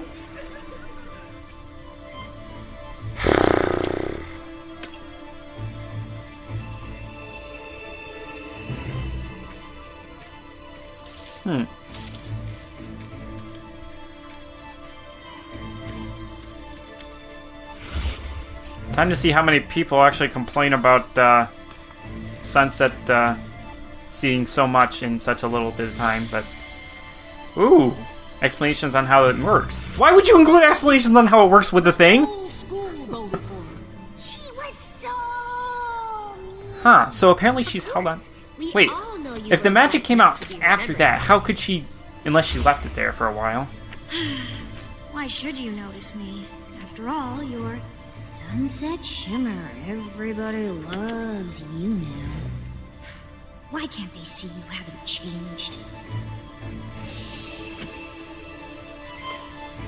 Speaker 1: Time to see how many people actually complain about Sunset seeing so much in such a little bit of time, but... Ooh! Explanations on how it works. Why would you include explanations on how it works with the thing?
Speaker 4: Whole school voted for her.
Speaker 2: She was so mean.
Speaker 1: Huh, so apparently she's held on...
Speaker 6: We
Speaker 1: Wait,
Speaker 6: all know you
Speaker 1: if the
Speaker 6: were
Speaker 1: magic came
Speaker 6: meant
Speaker 1: out
Speaker 6: to be
Speaker 1: after
Speaker 6: remembered.
Speaker 1: that, how could she... Unless she left it there for a while.
Speaker 3: Why should you notice me? After all, you're Sunset Shimmer. Everybody loves you now. Why can't they see you haven't changed?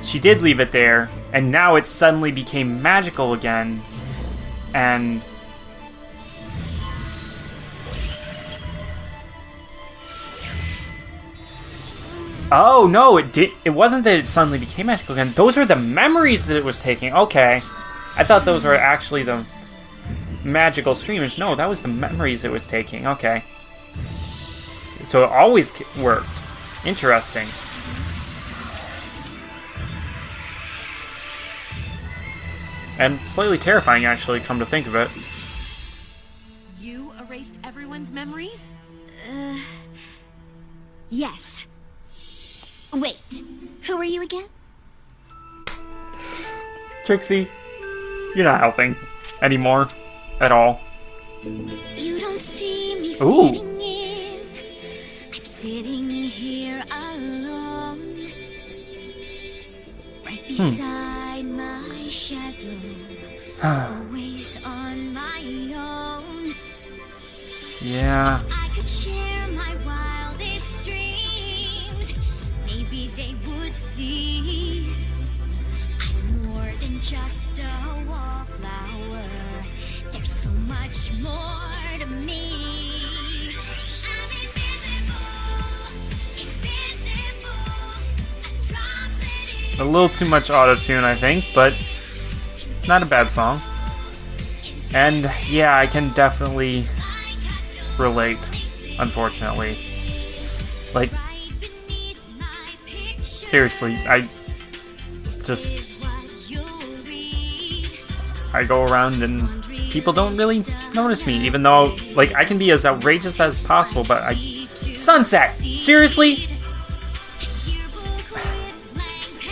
Speaker 1: she did leave it there, and now it suddenly became magical again, and... Oh, no, it wasn't that it suddenly became magical again. Those were the memories that it was taking. Okay. I thought those were actually the magical streamers. No, that was the memories it was taking. Okay. So it always worked. Interesting. And slightly terrifying, actually, come to think of it.
Speaker 7: You erased everyone's memories?
Speaker 3: Yes.
Speaker 2: Wait, who are you again?
Speaker 1: Trixie, you're not helping anymore at all.
Speaker 3: You don't see me
Speaker 1: Ooh.
Speaker 3: fitting in. I'm sitting here alone, right beside my shadow, always on my own.
Speaker 1: Yeah.
Speaker 3: I could share my wildest dreams. Maybe they would see I'm more than just a wallflower. There's so much more to me. I'm invisible, a droplet
Speaker 1: A little too much auto-tune, I think, but not a bad song. And yeah, I can definitely relate, unfortunately. Like, seriously, I go around and people don't really notice me, even though, like, I can be as outrageous as possible, but Sunset! Seriously?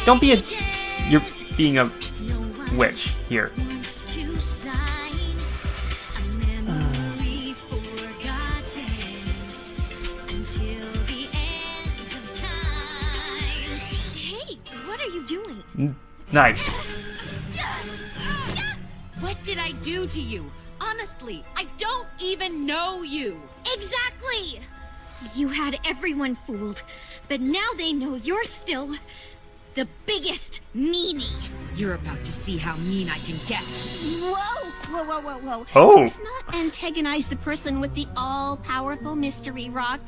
Speaker 1: Don't be you're being a witch here.
Speaker 3: Hey, what are you doing?
Speaker 1: Nice.
Speaker 7: What did I do to you? Honestly, I don't even know you.
Speaker 3: Exactly! You had everyone fooled, but now they know you're still the biggest meanie.
Speaker 7: You're about to see how mean I can get.
Speaker 2: Whoa, whoa, whoa, whoa, whoa.
Speaker 1: Oh.
Speaker 2: Let's not antagonize the person with the all-powerful mystery rock.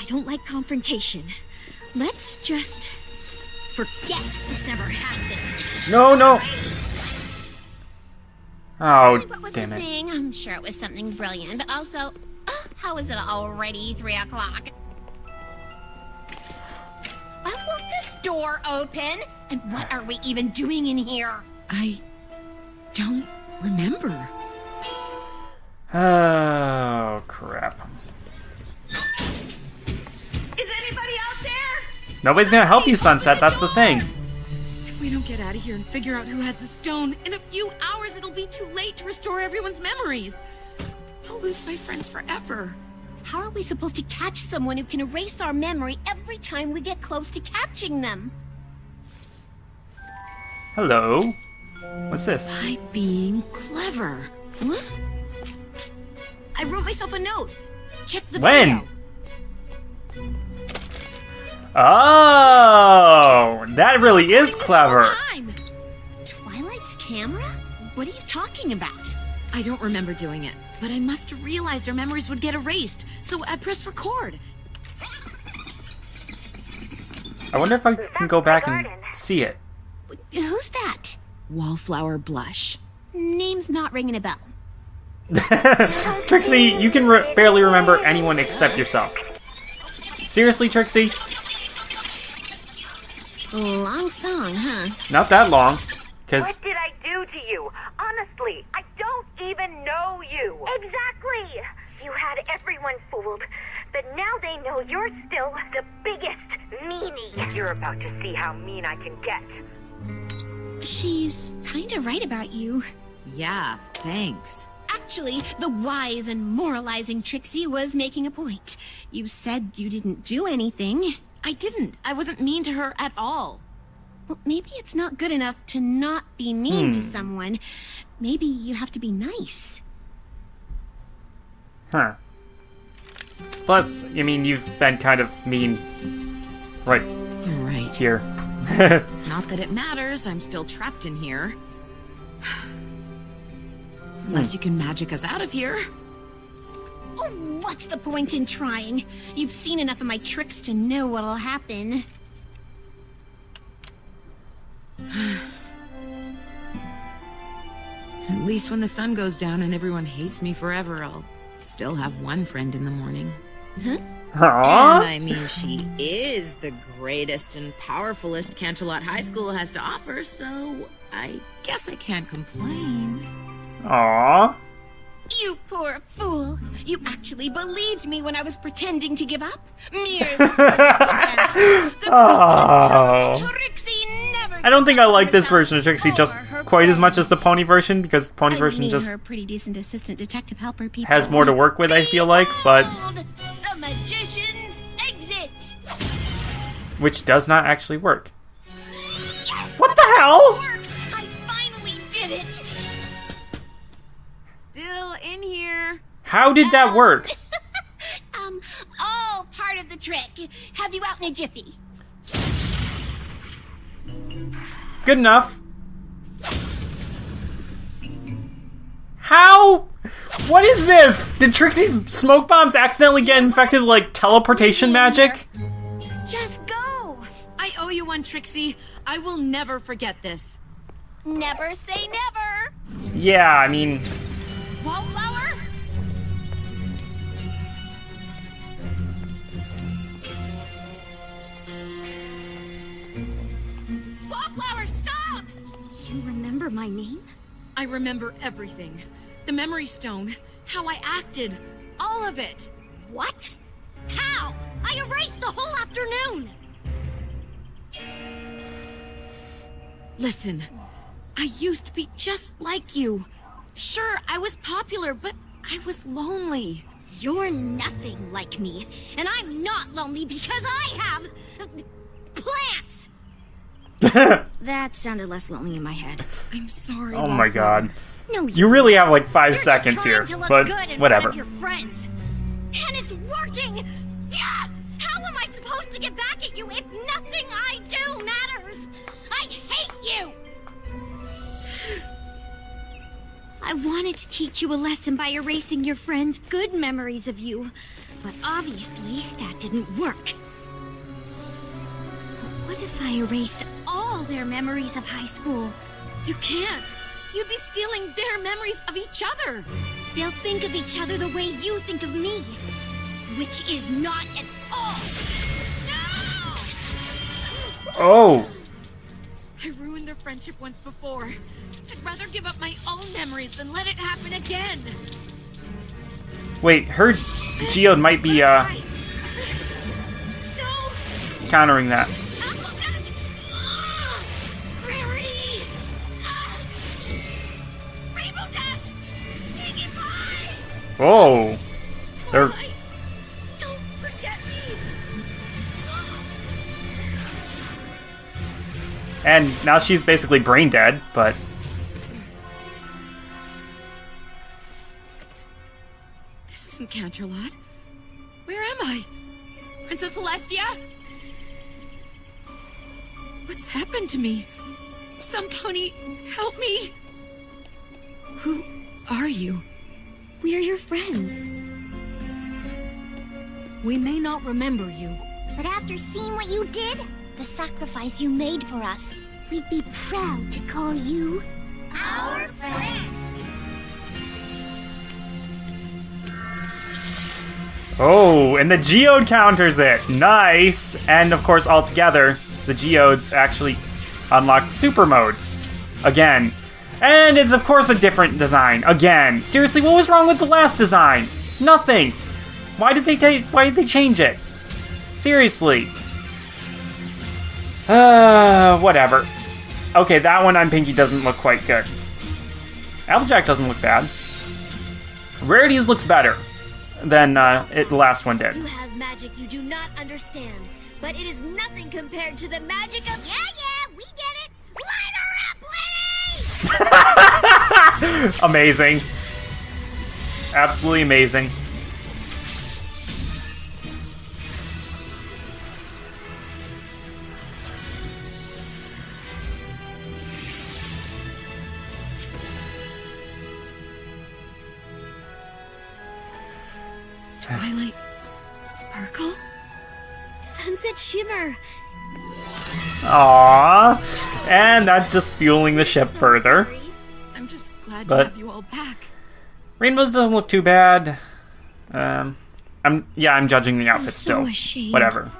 Speaker 3: I don't like confrontation. Let's just forget this ever happened.
Speaker 1: No, no. Oh,
Speaker 2: What was
Speaker 1: damn
Speaker 2: I
Speaker 1: it.
Speaker 2: saying? I'm sure it was something brilliant, but also, how is it already 3 o'clock? I want this door open! And what are we even doing in here?
Speaker 7: I don't remember.
Speaker 1: Oh, crap.
Speaker 7: Is anybody out there?
Speaker 1: Nobody's gonna help you, Sunset, that's the thing.
Speaker 7: If we don't get out of here and figure out who has the stone, in a few hours it'll be too late to restore everyone's memories. I'll lose my friends forever.
Speaker 2: How are we supposed to catch someone who can erase our memory every time we get close to catching them?
Speaker 1: Hello? What's this?
Speaker 7: By being clever.
Speaker 2: What?
Speaker 3: I wrote myself a note.
Speaker 2: Check the
Speaker 1: When?
Speaker 2: video.
Speaker 1: Oh, that really is clever.
Speaker 2: Time. Twilight's camera? What are you talking about?
Speaker 7: I don't remember doing it, but I must have realized our memories would get erased, so I pressed record.
Speaker 1: I wonder if I can go back and see it.
Speaker 2: Who's that?
Speaker 7: Wallflower blush.
Speaker 2: Name's not ringing a bell.
Speaker 1: Trixie, you can barely remember anyone except yourself. Seriously, Trixie?
Speaker 2: Long song, huh?
Speaker 1: Not that long, because...
Speaker 6: What did I do to you? Honestly, I don't even know you. Exactly. You had everyone fooled, but now they know you're still the biggest meanie. You're about to see how mean I can get.
Speaker 2: She's kinda right about you.
Speaker 7: Yeah, thanks.
Speaker 2: Actually, the wise and moralizing Trixie was making a point. You said you didn't do anything.
Speaker 7: I didn't. I wasn't mean to her at all.
Speaker 2: Well, maybe it's not good enough to not be mean to someone. Maybe you have to be nice.
Speaker 1: Huh. Plus, I mean, you've been kind of mean right
Speaker 7: Right.
Speaker 1: here.
Speaker 7: Not that it matters, I'm still trapped in here. Unless you can magic us out of here.
Speaker 2: Oh, what's the point in trying? You've seen enough of my tricks to know what'll happen.
Speaker 7: At least when the sun goes down and everyone hates me forever, I'll still have one friend in the morning.
Speaker 1: Aww.
Speaker 7: And I mean, she is the greatest and powerfulest Canterlot High School has to offer, so I guess I can't complain.
Speaker 1: Aww.
Speaker 2: You poor fool! You actually believed me when I was pretending to give up? Mere
Speaker 1: Oh.
Speaker 2: Trixie never
Speaker 1: I don't think I like this
Speaker 2: herself
Speaker 1: version of Trixie
Speaker 2: or
Speaker 1: just
Speaker 2: her
Speaker 1: quite as much
Speaker 2: friends.
Speaker 1: as the pony version, because the pony version
Speaker 2: I mean,
Speaker 1: just
Speaker 2: her pretty decent assistant detective helper people
Speaker 1: has more to work with, I feel like, but
Speaker 2: Behold the magician's exit.
Speaker 1: which does not actually work.
Speaker 2: Yes!
Speaker 1: What the hell?
Speaker 2: I finally did it.
Speaker 7: Still in here.
Speaker 1: How did that work?
Speaker 2: All part of the trick. Have you out in a jiffy?
Speaker 1: Good enough. How? What is this? Did Trixie's smoke bombs accidentally get infected with, like, teleportation magic?
Speaker 3: Just go!
Speaker 7: I owe you one, Trixie. I will never forget this.
Speaker 5: Never say never.
Speaker 1: Yeah, I mean,
Speaker 2: Wallflower? Wallflower, stop!
Speaker 3: You remember my name?
Speaker 7: I remember everything. The memory stone, how I acted, all of it.
Speaker 3: What? How? I erased the whole afternoon!
Speaker 7: Listen, I used to be just like you. Sure, I was popular, but I was lonely.
Speaker 3: You're nothing like me, and I'm not lonely because I have plants! That sounded less lonely in my head.
Speaker 7: I'm sorry.
Speaker 1: oh my god.
Speaker 3: No,
Speaker 1: You really have like 5
Speaker 3: You're
Speaker 1: seconds
Speaker 3: just
Speaker 1: here,
Speaker 3: trying to look
Speaker 1: but
Speaker 3: good in
Speaker 1: whatever.
Speaker 3: front of your friends. And it's working! Yeah! How am I supposed to get back at you if nothing I do matters? I hate you! I wanted to teach you a lesson by erasing your friends' good memories of you, but obviously that didn't work. But what if I erased all their memories of high school?
Speaker 7: You can't. You'd be stealing their memories of each other.
Speaker 3: They'll think of each other the way you think of me, which is not at all. No!
Speaker 1: Oh.
Speaker 7: I ruined their friendship once before. I'd rather give up my own memories than let it happen again.
Speaker 1: Wait, her geode might be,
Speaker 7: No!
Speaker 1: countering that.
Speaker 7: Applejack! Rarity! Rainbow Dash! Pinkie Pie!
Speaker 1: Oh. They're...
Speaker 7: Twilight, don't forget me!
Speaker 1: And now she's basically brain dead, but...
Speaker 7: This isn't Canterlot. Where am I? Princess Celestia? What's happened to me? Some pony, help me! Who are you?
Speaker 3: We're your friends.
Speaker 4: We may not remember you.
Speaker 5: But after seeing what you did, the sacrifice you made for us, we'd be proud to call you our friend.
Speaker 1: Oh, and the geode counters it. Nice. And of course, all together, the geodes actually unlock super modes. Again. And it's of course a different design. Again. Seriously, what was wrong with the last design? Nothing. Why did they change it? Seriously. Whatever. Okay, that one on Pinkie doesn't look quite good. Applejack doesn't look bad. Rarities looks better than the last one did.
Speaker 3: You have magic you do not understand, but it is nothing compared to the magic of...
Speaker 5: Yeah, we get it. Light her up, Liddy!
Speaker 1: Amazing. Absolutely amazing.
Speaker 4: Twilight Sparkle?
Speaker 3: Sunset Shimmer.
Speaker 1: Aww. And that's just fueling the ship further.
Speaker 7: Sorry. I'm just glad
Speaker 1: But-
Speaker 7: to have you all back.
Speaker 1: Rainbows doesn't look too bad. I'm judging the outfit
Speaker 3: I'm so
Speaker 1: still.
Speaker 3: ashamed.
Speaker 1: Whatever.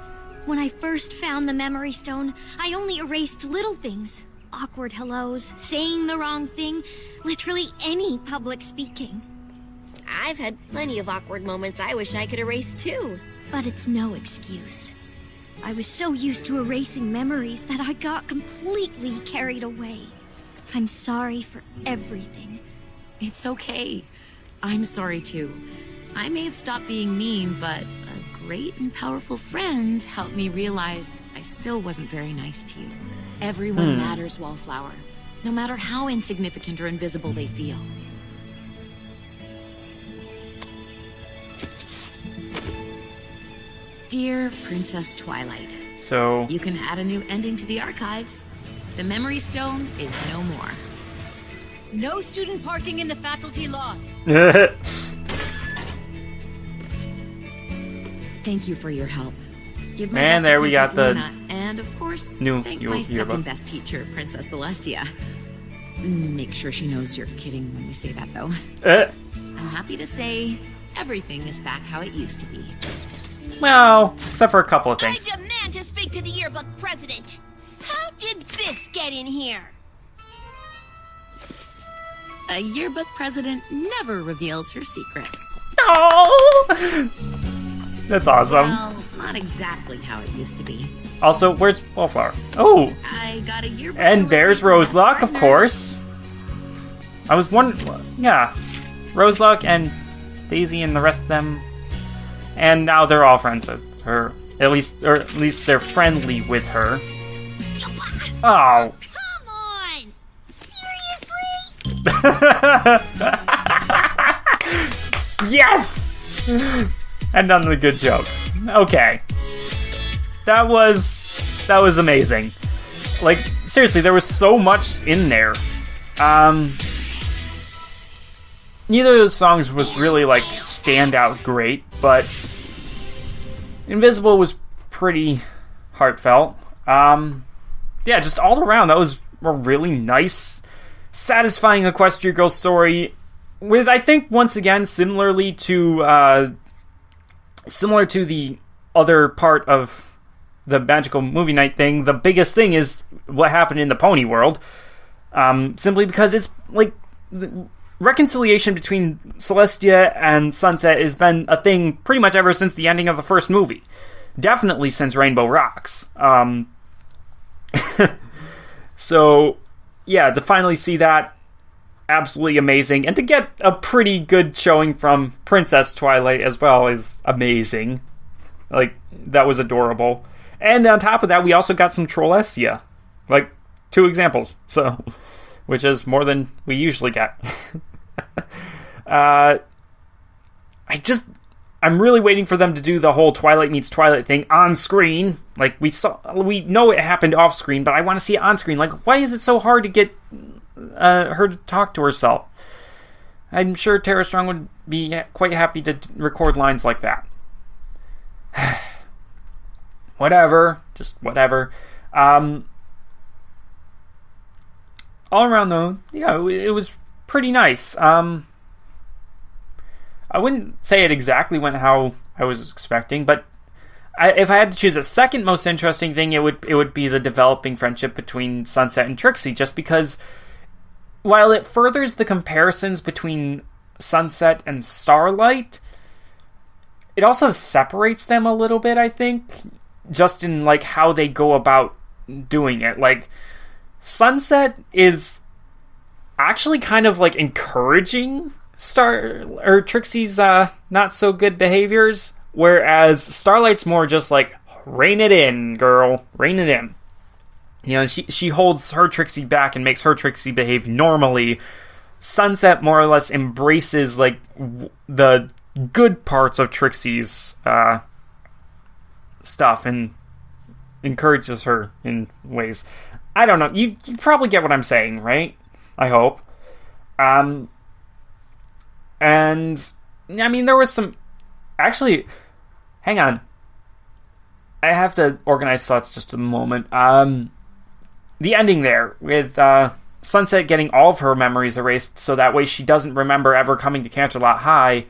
Speaker 3: When I first found the Memory Stone, I only erased little things. Awkward hellos, saying the wrong thing, literally any public speaking.
Speaker 6: I've had plenty of awkward moments I wish I could erase too.
Speaker 3: But it's no excuse. I was so used to erasing memories that I got completely carried away. I'm sorry for everything.
Speaker 7: It's okay. I'm sorry too. I may have stopped being mean, but a great and powerful friend helped me realize I still wasn't very nice to you. Everyone matters, Wallflower, no matter how insignificant or invisible they feel. Dear Princess Twilight,
Speaker 1: So,
Speaker 7: you can add a new ending to the archives. The Memory Stone is no more.
Speaker 4: No student parking in the faculty lot.
Speaker 7: Thank you for your help. Give my
Speaker 1: And
Speaker 7: best to
Speaker 1: there we got
Speaker 7: Princess
Speaker 1: the
Speaker 7: Luna, and of course,
Speaker 1: new
Speaker 7: thank
Speaker 1: yearbook.
Speaker 7: my second best teacher, Princess Celestia. Make sure she knows you're kidding when you say that, though. I'm happy to say everything is back how it used to be.
Speaker 1: well, except for a couple of
Speaker 2: I
Speaker 1: things.
Speaker 2: demand to speak to the yearbook president. How did this get in here?
Speaker 7: A yearbook president never reveals her secrets.
Speaker 1: Oh, that's awesome.
Speaker 7: Well, not exactly how it used to be.
Speaker 1: Also, where's Wallflower? Oh,
Speaker 7: I got a yearbook.
Speaker 1: and there's
Speaker 7: delivery from
Speaker 1: Roseluck,
Speaker 7: my
Speaker 1: of
Speaker 7: partner.
Speaker 1: course. I was wondering, yeah, Roseluck and Daisy and the rest of them, and now they're all friends with her. At least they're friendly with her. Oh.
Speaker 2: Come on! Seriously?
Speaker 1: Yes! And done the good joke. Okay. That was amazing. Like, seriously, there was so much in there. Neither of those songs was really, like, stand out great, but Invisible was pretty heartfelt. Yeah, just all around, that was a really nice, satisfying Equestria Girl story with, I think, once again, similar to the other part of the magical movie night thing, the biggest thing is what happened in the pony world. Simply because it's, like, the reconciliation between Celestia and Sunset has been a thing pretty much ever since the ending of the first movie. Definitely since Rainbow Rocks. So, yeah, to finally see that, absolutely amazing. And to get a pretty good showing from Princess Twilight as well is amazing. Like, that was adorable. And on top of that, we also got some Trollestia. Like, 2 examples. So, which is more than we usually get. I'm really waiting for them to do the whole Twilight meets Twilight thing on screen. Like, we know it happened off screen, but I want to see it on screen. Like, why is it so hard to get her to talk to herself? I'm sure Tara Strong would be quite happy to record lines like that. Whatever. Just whatever. All around, though, yeah, it was pretty nice. I wouldn't say it exactly went how I was expecting, but if I had to choose a second most interesting thing, it would be the developing friendship between Sunset and Trixie, just because while it furthers the comparisons between Sunset and Starlight, it also separates them a little bit, I think, just in, like, how they go about doing it. Like, Sunset is actually kind of, like, encouraging Trixie's not so good behaviors, whereas Starlight's more just like, rein it in, girl, rein it in. You know, she holds her Trixie back and makes her Trixie behave normally. Sunset more or less embraces, like, the good parts of Trixie's stuff and encourages her in ways. I don't know. You probably get what I'm saying, right? I hope. And, I mean, there was some Actually, hang on. I have to organize thoughts just a moment. The ending there, with Sunset getting all of her memories erased so that way she doesn't remember ever coming to Canterlot High.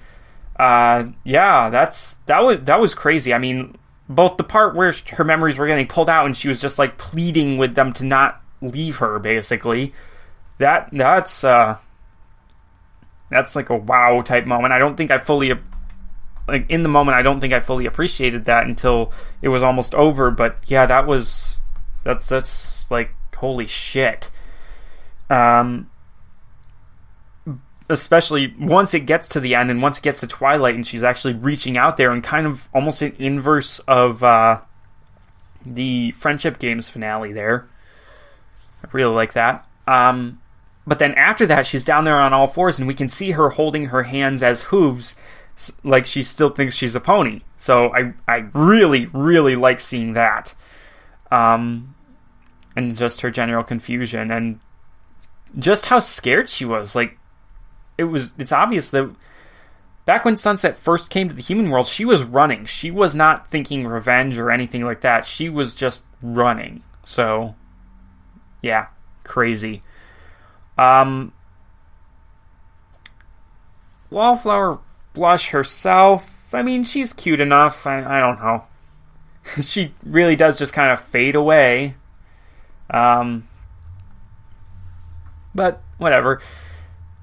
Speaker 1: Yeah, that was crazy. I mean, both the part where her memories were getting pulled out and she was just like pleading with them to not leave her, basically. That's like a wow type moment. I don't think I fully, like, in the moment, I don't think I fully appreciated that until it was almost over. But yeah, that's like, holy shit. Especially once it gets to the end and once it gets to Twilight and she's actually reaching out there and kind of almost an inverse of the Friendship Games finale there. I really like that. But then after that, she's down there on all fours and we can see her holding her hands as hooves, like she still thinks she's a pony. So I really, really like seeing that. And just her general confusion and just how scared she was. Like, it's obvious that back when Sunset first came to the human world, she was running. She was not thinking revenge or anything like that. She was just running. So, yeah, crazy. Wallflower Blush herself, I mean, she's cute enough. I don't know. She really does just kind of fade away. But whatever.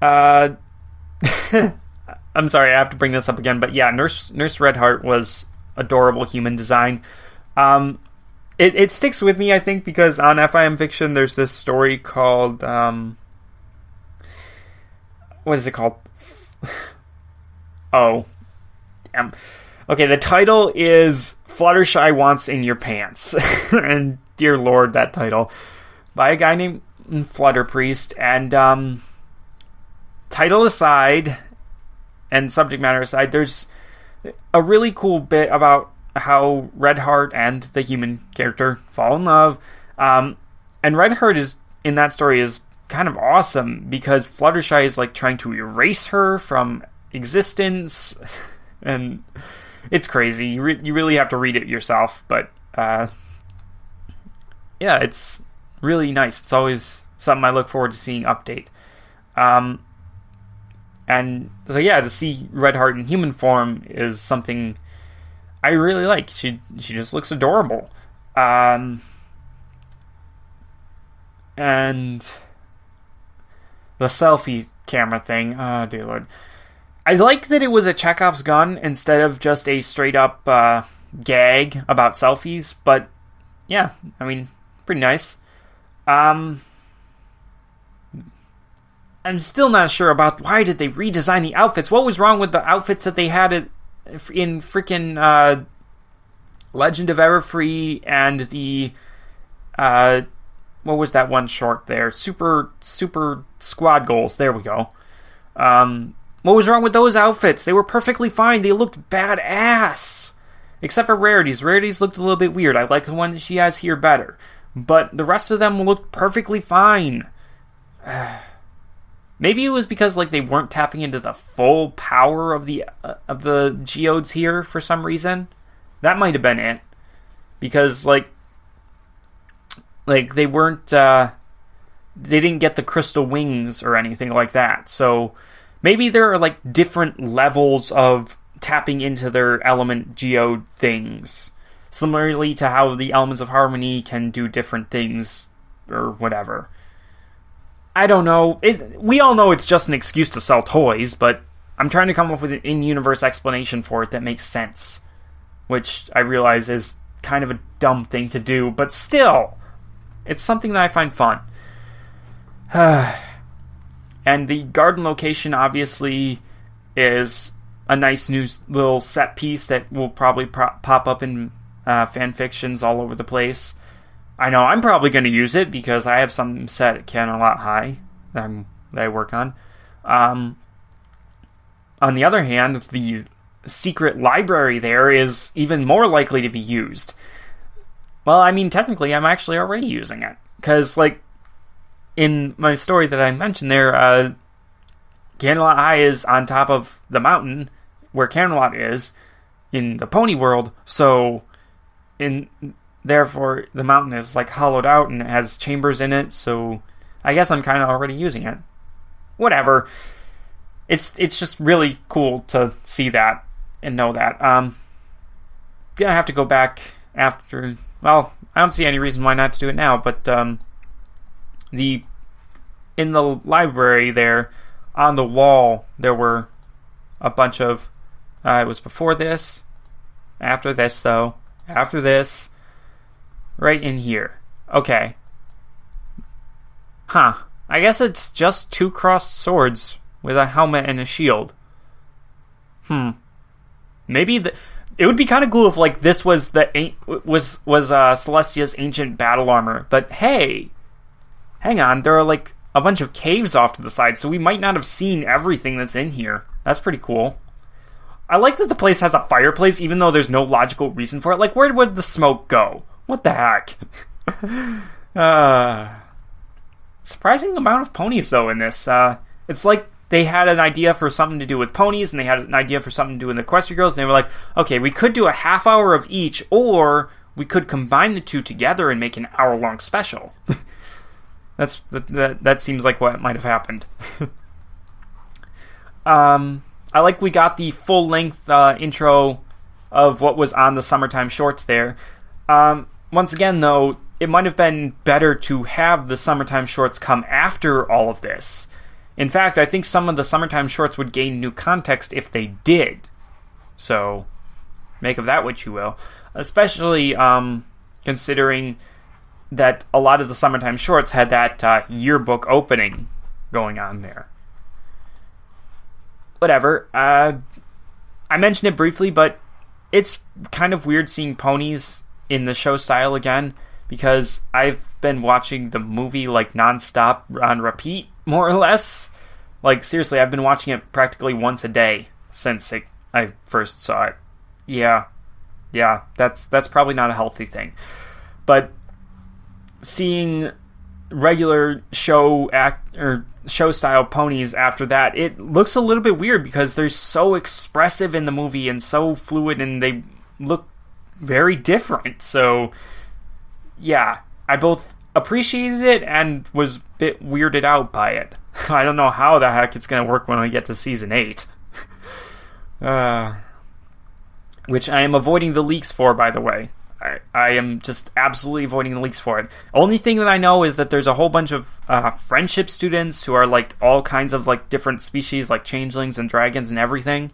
Speaker 1: I'm sorry, I have to bring this up again, but yeah, Nurse Redheart was adorable human design. It sticks with me, I think, because on FIM Fiction there's this story called what is it called? Oh, damn. Okay, the title is Fluttershy Wants in Your Pants. And dear lord, that title. By a guy named Flutter Priest. And title aside, and subject matter aside, there's a really cool bit about how Redheart and the human character fall in love. And Redheart is, in that story, is kind of awesome because Fluttershy is like trying to erase her from existence. And it's crazy. You really have to read it yourself. But yeah, it's really nice. It's always something I look forward to seeing update. And so yeah, to see Redheart in human form is something I really like. She just looks adorable. And the selfie camera thing, oh dear lord. I like that it was a Chekhov's gun instead of just a straight up gag about selfies, but yeah, I mean, pretty nice. I'm still not sure about why did they redesign the outfits. What was wrong with the outfits that they had in freaking Legend of Everfree and the what was that one short there? Super Squad Goals. There we go. What was wrong with those outfits? They were perfectly fine. They looked badass. Except for Rarity's. Rarity's looked a little bit weird. I like the one that she has here better. But the rest of them looked perfectly fine. Maybe it was because like they weren't tapping into the full power of the geodes here for some reason. That might have been it. Because like they weren't they didn't get the crystal wings or anything like that. So maybe there are like different levels of tapping into their element geode things. Similarly to how the elements of harmony can do different things or whatever. I don't know. We all know it's just an excuse to sell toys, but I'm trying to come up with an in-universe explanation for it that makes sense. Which I realize is kind of a dumb thing to do, but still, it's something that I find fun. And the garden location obviously is a nice new little set piece that will probably pop up in fan fictions all over the place. I know I'm probably going to use it because I have something set at Canterlot High that I work on. On the other hand, the secret library there is even more likely to be used. Well, I mean, technically, I'm actually already using it. Because, like, in my story that I mentioned there, Canterlot High is on top of the mountain where Canterlot is, in the pony world, so therefore the mountain is like hollowed out and it has chambers in it, so I guess I'm kind of already using it. Whatever. It's just really cool to see that and know that. Gonna have to go back after. Well, I don't see any reason why not to do it now. But in the library there, on the wall, there were a bunch of. It was before this, after this though, after this, right in here. Okay. Huh. I guess it's just 2 crossed swords with a helmet and a shield. Maybe it would be kind of cool if like this was Celestia's ancient battle armor. But hey, hang on, there are like a bunch of caves off to the side, so we might not have seen everything that's in here. That's pretty cool. I like that the place has a fireplace, even though there's no logical reason for it. Like, where would the smoke go? What the heck? Surprising amount of ponies, though, in this. It's like they had an idea for something to do with ponies, and they had an idea for something to do with the Equestria Girls, and they were like, okay, we could do a half hour of each, or we could combine the two together and make an hour-long special. That seems like what might have happened. I like we got the full-length intro of what was on the Summertime Shorts there. Once again, though, it might have been better to have the Summertime Shorts come after all of this. In fact, I think some of the Summertime Shorts would gain new context if they did. So, make of that what you will. Especially considering that a lot of the Summertime Shorts had that yearbook opening going on there. Whatever. I mentioned it briefly, but it's kind of weird seeing ponies in the show style again, because I've been watching the movie like nonstop on repeat, more or less. Like, seriously, I've been watching it practically once a day since I first saw it. Yeah, that's probably not a healthy thing. But seeing regular show style ponies after that, it looks a little bit weird because they're so expressive in the movie and so fluid, and they look very different. So yeah, I both appreciated it and was a bit weirded out by it. I don't know how the heck it's going to work when we get to season 8. Which I am avoiding the leaks for, by the way. I am just absolutely avoiding the leaks for it. Only thing that I know is that there's a whole bunch of friendship students who are like all kinds of like different species, like changelings and dragons and everything.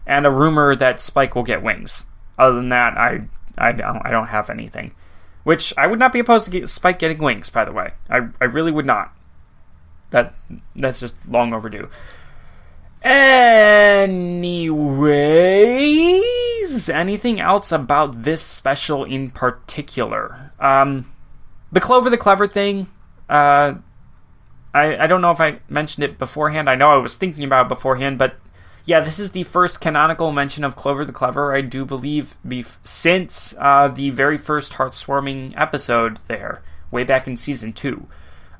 Speaker 1: And a rumor that Spike will get wings. Other than that, I don't have anything. Which I would not be opposed to Spike getting wings, by the way. I really would not. That's just long overdue. Anyways, anything else about this special in particular? The Clover the Clever thing, I don't know if I mentioned it beforehand. I know I was thinking about it beforehand, but yeah, this is the first canonical mention of Clover the Clever, I do believe, since the very first Heartswarming episode there, way back in Season 2.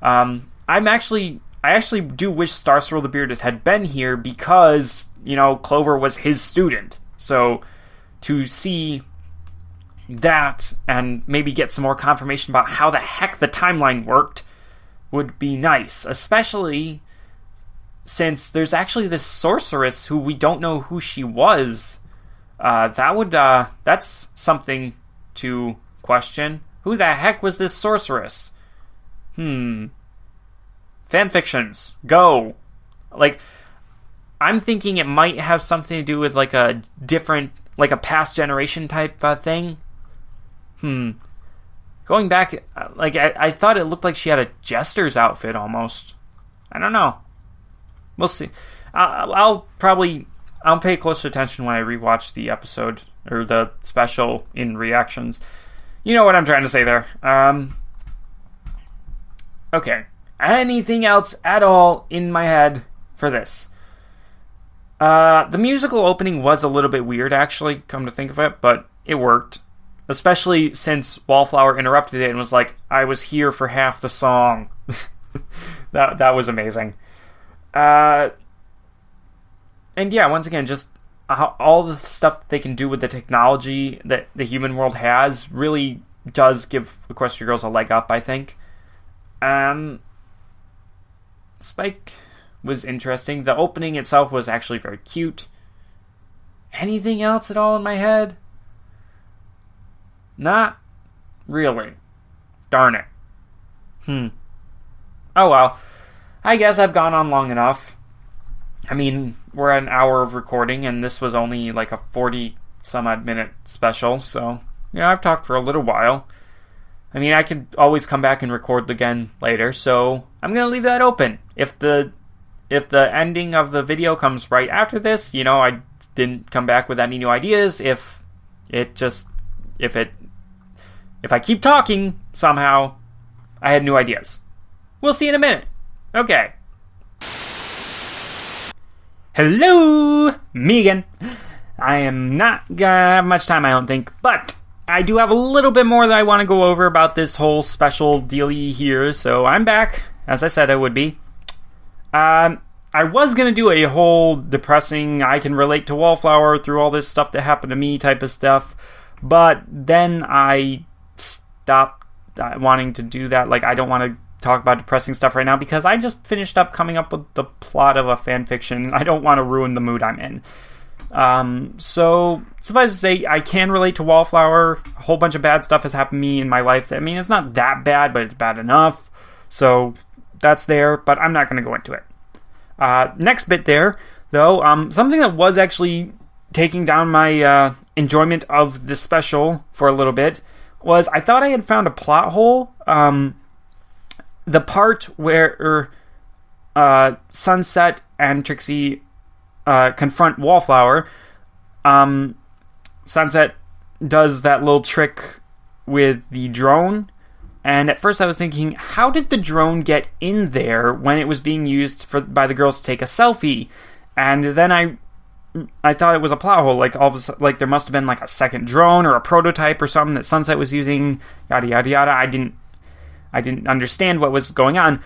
Speaker 1: I actually do wish Starswirl the Bearded had been here because, Clover was his student. So, to see that and maybe get some more confirmation about how the heck the timeline worked would be nice. Especially since there's actually this sorceress who we don't know who she was. That's something to question. Who the heck was this sorceress? Fanfictions, go. Like, I'm thinking it might have something to do with like a different, like a past generation type thing. Going back, like I thought it looked like she had a jester's outfit almost. I don't know. We'll see. I'll pay closer attention when I rewatch the episode or the special in reactions. You know what I'm trying to say there. Okay. Anything else at all in my head for this? The musical opening was a little bit weird, actually, come to think of it, but it worked. Especially since Wallflower interrupted it and was like, I was here for half the song. That was amazing. And yeah, once again, just all the stuff that they can do with the technology that the human world has really does give Equestria Girls a leg up, I think. Spike was interesting. The opening itself was actually very cute. Anything else at all in my head? Not really. Darn it. Oh well. I guess I've gone on long enough. I mean, we're at an hour of recording, and this was only like a 40-some-odd minute special, so, yeah, I've talked for a little while. I mean, I could always come back and record again later, so I'm gonna leave that open. If the ending of the video comes right after this, you know, I didn't come back with any new ideas. If I keep talking, somehow, I had new ideas. We'll see in a minute. Okay. Hello! Me again. I am not gonna have much time, I don't think, but I do have a little bit more that I want to go over about this whole special dealie here, so I'm back, as I said I would be. I was gonna do a whole depressing, I can relate to Wallflower through all this stuff that happened to me type of stuff, but then I stopped wanting to do that. Like, I don't want to talk about depressing stuff right now because I just finished up coming up with the plot of a fanfiction. I don't want to ruin the mood I'm in. So suffice to say, I can relate to Wallflower. A whole bunch of bad stuff has happened to me in my life. I mean, it's not that bad, but it's bad enough. So that's there, but I'm not going to go into it. Next bit there, though, something that was actually taking down my enjoyment of the special for a little bit was I thought I had found a plot hole. The part where Sunset and Trixie confront Wallflower, Sunset does that little trick with the drone, and at first I was thinking, how did the drone get in there when it was being used by the girls to take a selfie? And then I thought it was a plot hole, like all of a sudden, like there must have been like a second drone or a prototype or something that Sunset was using, yada yada yada. I didn't understand what was going on.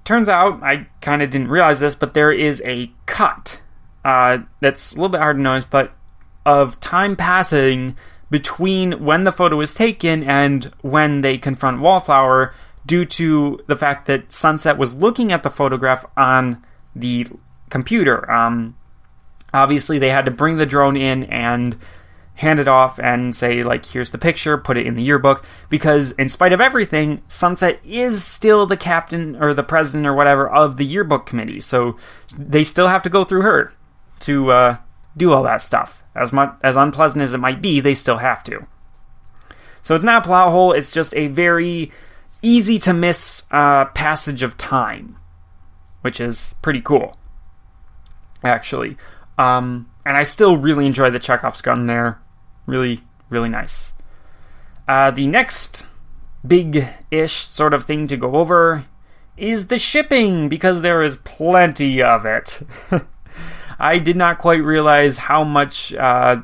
Speaker 1: Turns out, I kind of didn't realize this, but there is a cut that's a little bit hard to notice, but of time passing between when the photo was taken and when they confront Wallflower, due to the fact that Sunset was looking at the photograph on the computer. Obviously, they had to bring the drone in and hand it off and say, like, here's the picture, put it in the yearbook, because in spite of everything, Sunset is still the captain or the president or whatever of the yearbook committee, so they still have to go through her to do all that stuff. As unpleasant as it might be, they still have to. So it's not a plot hole, it's just a very easy to miss passage of time, which is pretty cool, actually. And I still really enjoy the Chekhov's gun there. Really, really nice. The next big-ish sort of thing to go over is the shipping, because there is plenty of it. I did not quite realize how much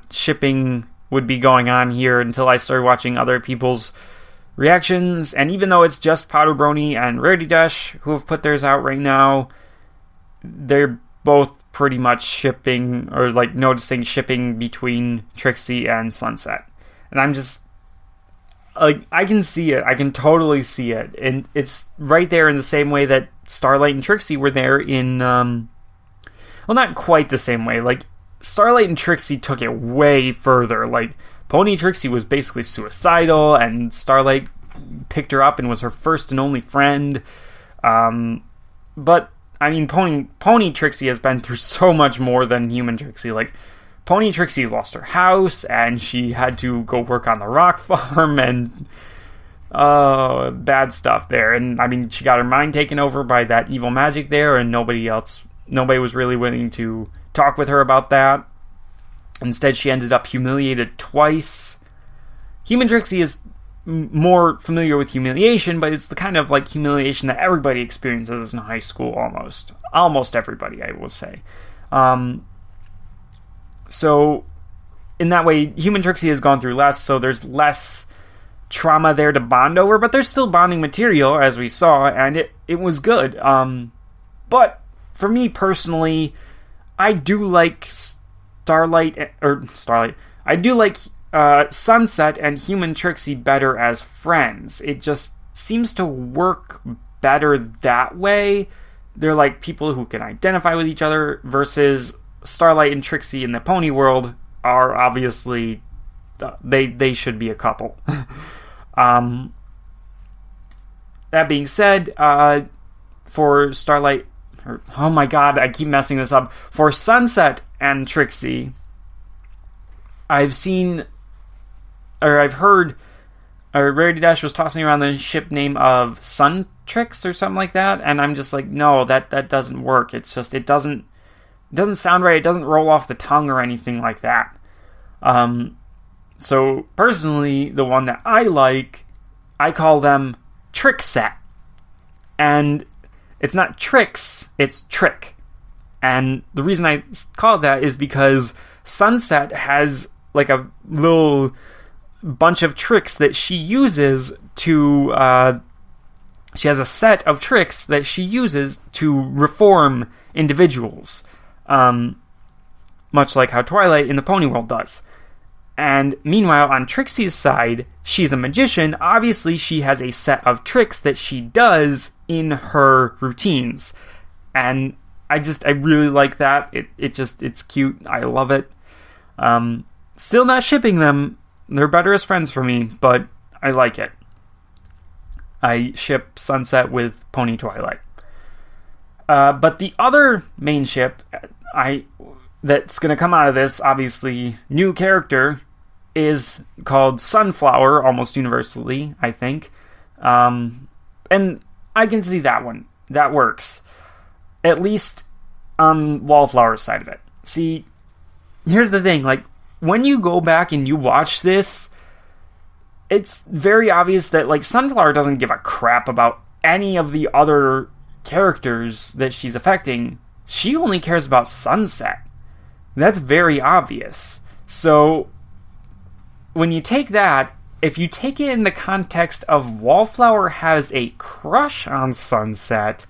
Speaker 1: shipping would be going on here until I started watching other people's reactions, and even though it's just Powder Brony and Rarity Dash who have put theirs out right now, they're both pretty much shipping, or like noticing shipping between Trixie and Sunset. And I'm just, like, I can see it. I can totally see it. And it's right there in the same way that Starlight and Trixie were there in, well, not quite the same way. Like, Starlight and Trixie took it way further. Like, Pony Trixie was basically suicidal, and Starlight picked her up and was her first and only friend. But I mean, Pony Trixie has been through so much more than Human Trixie. Like, Pony Trixie lost her house, and she had to go work on the rock farm, and bad stuff there. And I mean, she got her mind taken over by that evil magic there, and nobody was really willing to talk with her about that. Instead, she ended up humiliated twice. Human Trixie is more familiar with humiliation, but it's the kind of like humiliation that everybody experiences in high school, almost everybody, I will say. So in that way, Human Trixie has gone through less, so there's less trauma there to bond over, but there's still bonding material, as we saw, and it was good. But for me personally, I do like Starlight. I do like Sunset and Human Trixie better as friends. It just seems to work better that way. They're like people who can identify with each other, versus Starlight and Trixie in the pony world are obviously they should be a couple. That being said, for Starlight, oh my god, I keep messing this up. For Sunset and Trixie, I've heard, Rarity Dash was tossing around the ship name of Suntrix or something like that, and I'm just like, no, that doesn't work. It's just, it doesn't sound right. It doesn't roll off the tongue or anything like that. So personally, the one that I like, I call them Trixet. And it's not tricks, it's trick. And the reason I call it that is because Sunset has like a little bunch of tricks that she uses to, she has a set of tricks that she uses to reform individuals. Much like how Twilight in the Pony World does. And meanwhile, on Trixie's side, she's a magician. Obviously, she has a set of tricks that she does in her routines. And I really like that. It's cute. I love it. Still not shipping them. They're better as friends for me, but I like it. I ship Sunset with Pony Twilight. But the other main ship that's going to come out of this, obviously, new character, is called Sunflower, almost universally, I think. And I can see that one. That works. At least on Wallflower's side of it. See, here's the thing. Like, when you go back and you watch this, it's very obvious that, like, Sunflower doesn't give a crap about any of the other characters that she's affecting. She only cares about Sunset. That's very obvious. So, when you take that, if you take it in the context of Wallflower has a crush on Sunset,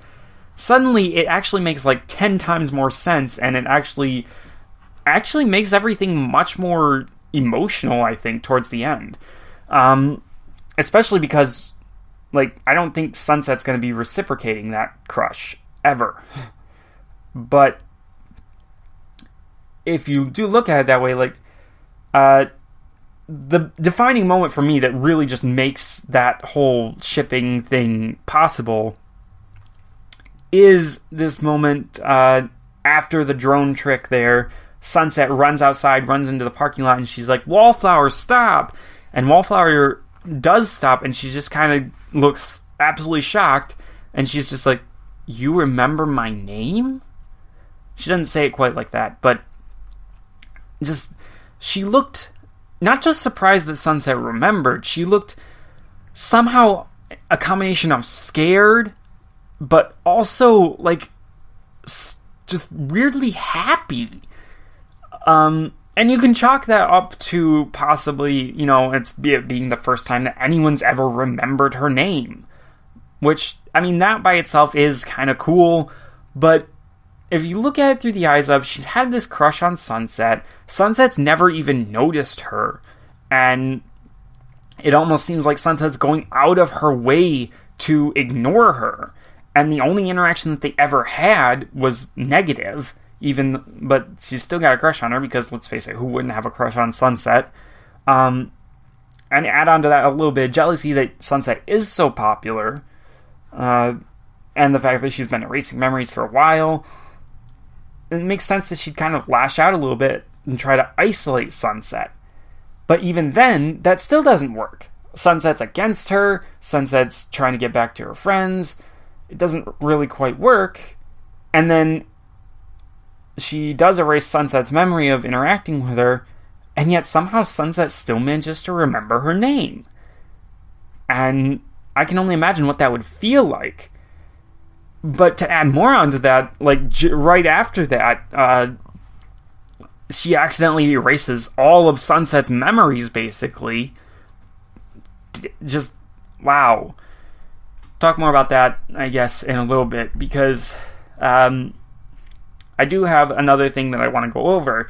Speaker 1: suddenly it actually makes like 10 times more sense, and it actually makes everything much more emotional, I think, towards the end. Especially because, like, I don't think Sunset's going to be reciprocating that crush, ever. But if you do look at it that way, like, the defining moment for me that really just makes that whole shipping thing possible is this moment after the drone trick there. Sunset runs outside, runs into the parking lot, and she's like, Wallflower, stop! And Wallflower does stop, and she just kind of looks absolutely shocked, and she's just like, you remember my name? She doesn't say it quite like that, but just, she looked not just surprised that Sunset remembered, she looked somehow a combination of scared, but also, like, just weirdly happy. And you can chalk that up to possibly, you know, it being the first time that anyone's ever remembered her name. Which, I mean, that by itself is kind of cool, but if you look at it through the eyes of, she's had this crush on Sunset, Sunset's never even noticed her, and it almost seems like Sunset's going out of her way to ignore her, and the only interaction that they ever had was negative, but she's still got a crush on her, because, let's face it, who wouldn't have a crush on Sunset? And add on to that a little bit of jealousy that Sunset is so popular, and the fact that she's been erasing memories for a while. It makes sense that she'd kind of lash out a little bit and try to isolate Sunset. But even then, that still doesn't work. Sunset's against her, Sunset's trying to get back to her friends, it doesn't really quite work, and then she does erase Sunset's memory of interacting with her, and yet somehow Sunset still manages to remember her name. And I can only imagine what that would feel like. But to add more onto that, like, right after that, she accidentally erases all of Sunset's memories, basically. Just, wow. Talk more about that, I guess, in a little bit, because I do have another thing that I want to go over,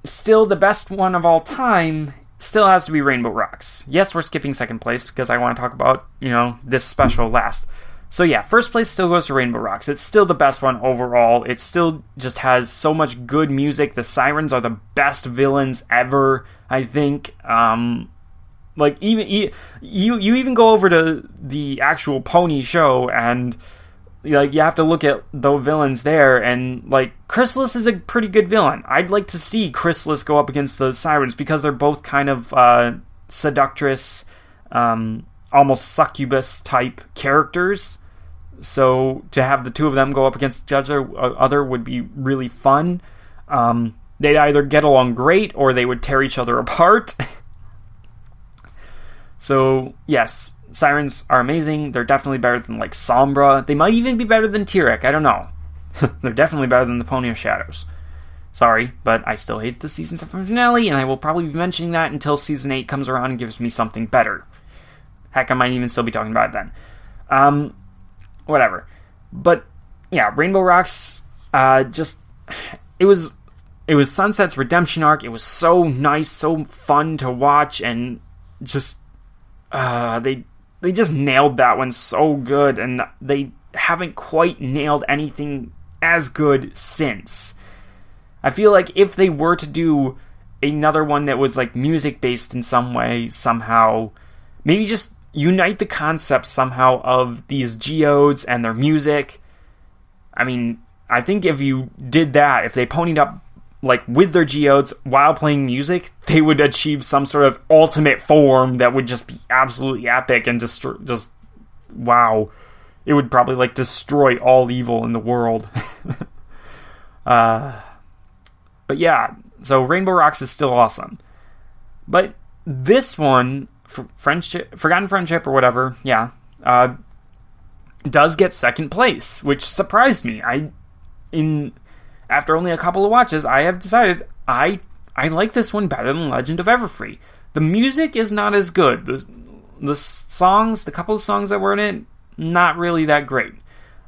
Speaker 1: still the best one of all time still has to be Rainbow Rocks. Yes, we're skipping second place because I want to talk about, this special last. So yeah, first place still goes to Rainbow Rocks. It's still the best one overall. It still just has so much good music. The Sirens are the best villains ever, I think. Like, even you even go over to the actual Pony show, and like, you have to look at the villains there, and like, Chrysalis is a pretty good villain. I'd like to see Chrysalis go up against the Sirens because they're both kind of seductress, almost succubus type characters. So to have the two of them go up against each other would be really fun. They'd either get along great or they would tear each other apart. So yes, Sirens are amazing. They're definitely better than like Sombra. They might even be better than Tyrek. I don't know. They're definitely better than the Pony of Shadows. Sorry, but I still hate the season 7 finale, and I will probably be mentioning that until season 8 comes around and gives me something better. Heck, I might even still be talking about it then. Whatever. But yeah, Rainbow Rocks, it was Sunset's redemption arc. It was so nice, so fun to watch, and just they just nailed that one so good, and they haven't quite nailed anything as good since. I feel like if they were to do another one that was like music based in some way, somehow, maybe just unite the concepts somehow of these geodes and their music. I mean, I think if you did that, if they ponied up like with their geodes while playing music, they would achieve some sort of ultimate form that would just be absolutely epic and just wow. It would probably like destroy all evil in the world. But yeah, so Rainbow Rocks is still awesome. But this one, Forgotten Friendship or whatever, yeah, does get second place, which surprised me. After only a couple of watches, I have decided I like this one better than Legend of Everfree. The music is not as good. The songs, the couple of songs that were in it, not really that great.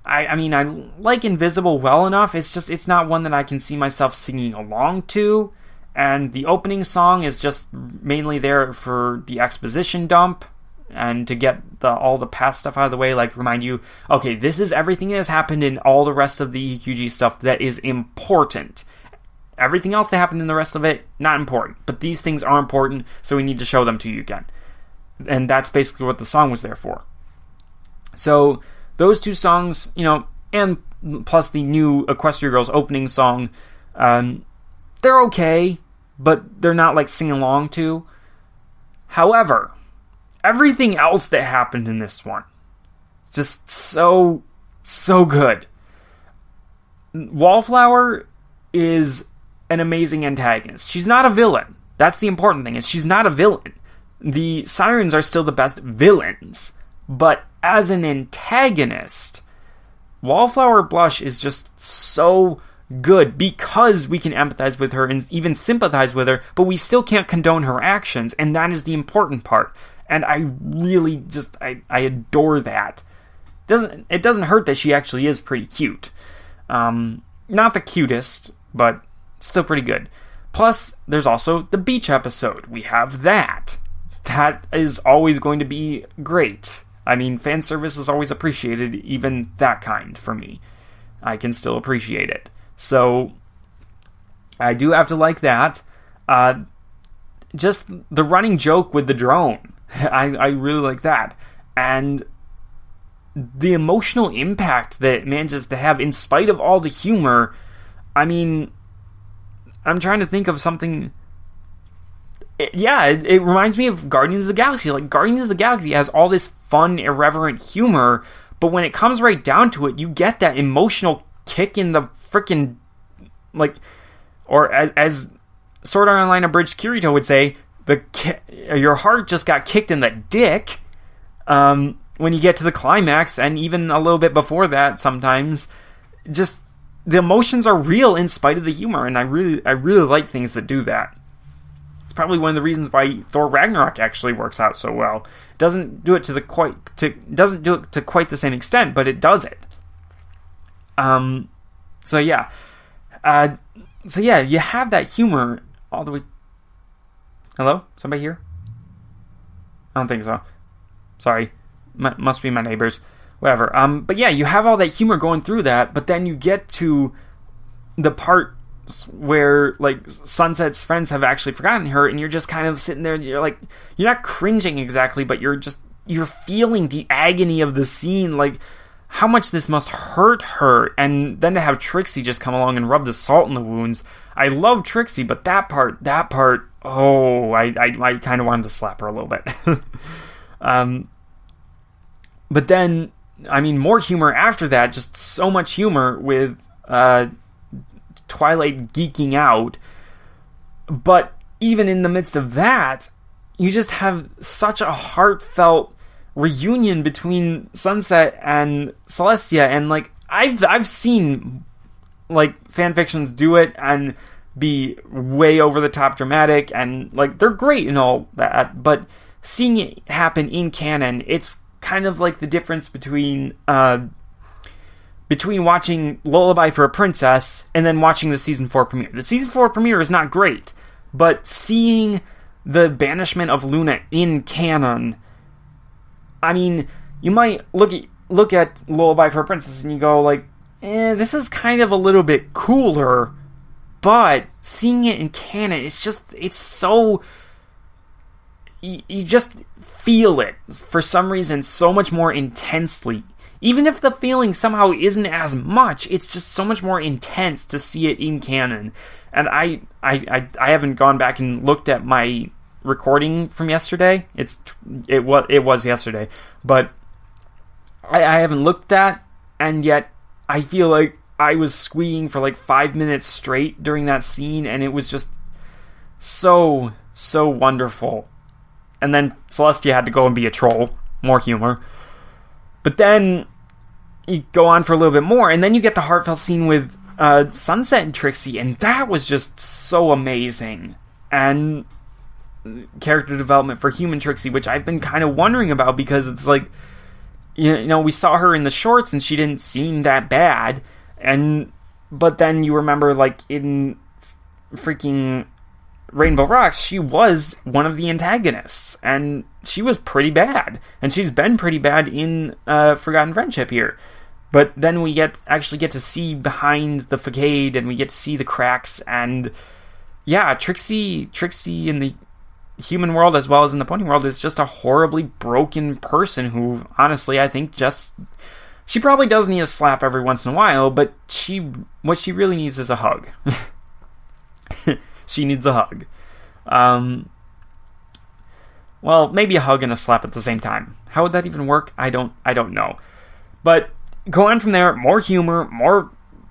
Speaker 1: I mean, I like Invisible well enough. It's not one that I can see myself singing along to. And the opening song is just mainly there for the exposition dump and to get all the past stuff out of the way, like remind you, okay, this is everything that has happened in all the rest of the EQG stuff that is important. Everything else that happened in the rest of it, not important. But these things are important, so we need to show them to you again. And that's basically what the song was there for. So those two songs, and plus the new Equestria Girls opening song, they're okay, but they're not like sing along to. However, everything else that happened in this one, just so good. Wallflower is an amazing antagonist. She's not a villain. That's the important thing, is she's not a villain. The Sirens are still the best villains, but as an antagonist, Wallflower Blush is just so good because we can empathize with her and even sympathize with her, but we still can't condone her actions, and that is the important part. And I really just, I adore that. It doesn't hurt that she actually is pretty cute. Not the cutest, but still pretty good. Plus, there's also the beach episode. We have that. That is always going to be great. I mean, fan service is always appreciated, even that kind, for me. I can still appreciate it. So, I do have to like that. Just the running joke with the drone. I really like that. And the emotional impact that it manages to have in spite of all the humor. I mean, I'm trying to think of something. It reminds me of Guardians of the Galaxy. Like, Guardians of the Galaxy has all this fun, irreverent humor, but when it comes right down to it, you get that emotional kick in the freaking, like, or as Sword Art Online Abridged Kirito would say, your heart just got kicked in the dick when you get to the climax, and even a little bit before that sometimes. Just, the emotions are real in spite of the humor, and I really like things that do that. It's probably one of the reasons why Thor Ragnarok actually works out so well. It doesn't do it to quite the same extent, but it does it. So yeah, you have that humor all the way... Hello? Somebody here? I don't think so. Sorry. Must be my neighbors. Whatever. But yeah, you have all that humor going through that, but then you get to the part where, like, Sunset's friends have actually forgotten her, and you're just kind of sitting there, and you're like, you're not cringing exactly, but you're feeling the agony of the scene, like, how much this must hurt her, and then to have Trixie just come along and rub the salt in the wounds. I love Trixie, but that part, oh, I kind of wanted to slap her a little bit. But then, I mean, more humor after that, just so much humor with Twilight geeking out. But even in the midst of that, you just have such a heartfelt reunion between Sunset and Celestia, and like I've seen like fan fictions do it and be way over the top dramatic, and like they're great and all that, but seeing it happen in canon, it's kind of like the difference between watching Lullaby for a Princess and then watching the season 4 premiere. The season 4 premiere is not great, but seeing the banishment of Luna in canon, I mean, you might look at Lullaby for a Princess and you go like, this is kind of a little bit cooler, but seeing it in canon, it's so, you just feel it for some reason so much more intensely. Even if the feeling somehow isn't as much, it's just so much more intense to see it in canon. And I haven't gone back and looked at my recording from yesterday. It was yesterday, but I haven't looked at that, and yet I feel like I was squeeing for like 5 minutes straight during that scene, and it was just so wonderful. And then Celestia had to go and be a troll. More humor. But then you go on for a little bit more, and then you get the heartfelt scene with Sunset and Trixie, and that was just so amazing. And character development for human Trixie, which I've been kind of wondering about, because it's like, you know, we saw her in the shorts and she didn't seem that bad, but then you remember, like, in freaking Rainbow Rocks, she was one of the antagonists, and she was pretty bad, and she's been pretty bad in Forgotten Friendship here. But then we actually get to see behind the facade, and we get to see the cracks, and yeah, Trixie in the human world as well as in the pony world is just a horribly broken person who, honestly, I think she probably does need a slap every once in a while, but what she really needs is a hug. She needs a hug. Well, maybe a hug and a slap at the same time. How would that even work? I don't know. But go on from there, more humor, more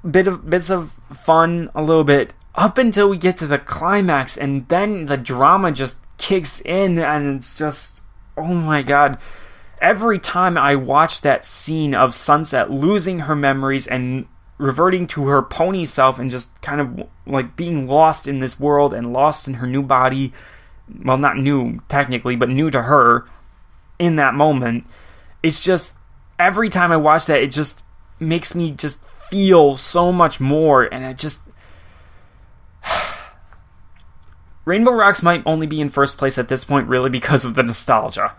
Speaker 1: bits of fun, a little bit, up until we get to the climax, and then the drama just kicks in, and it's just, oh my god. Every time I watch that scene of Sunset losing her memories and reverting to her pony self and just kind of like being lost in this world and lost in her new body, well, not new technically, but new to her in that moment, it's just, every time I watch that, it just makes me just feel so much more, and it just... Rainbow Rocks might only be in first place at this point, really, because of the nostalgia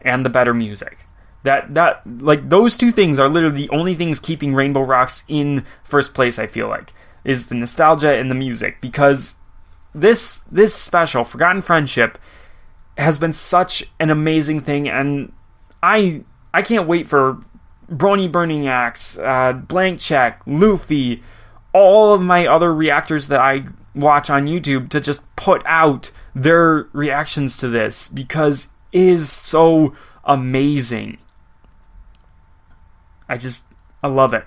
Speaker 1: and the better music. That like, those two things are literally the only things keeping Rainbow Rocks in first place, I feel like, is the nostalgia and the music, because this special, Forgotten Friendship, has been such an amazing thing, and I can't wait for Brony Burning Axe, Blank Check, Luffy, all of my other reactors that I watch on YouTube to just put out their reactions to this, because it is so amazing. I love it.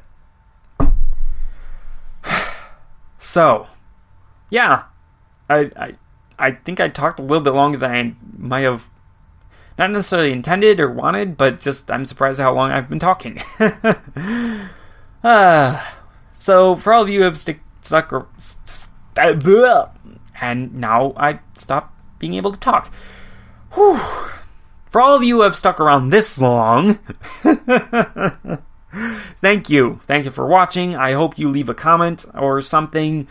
Speaker 1: So, yeah, I think I talked a little bit longer than I might have not necessarily intended or wanted, but just I'm surprised at how long I've been talking. So for all of you who have stuck and now I stop being able to talk. Whew. For all of you who have stuck around this long, thank you. Thank you for watching. I hope you leave a comment or something.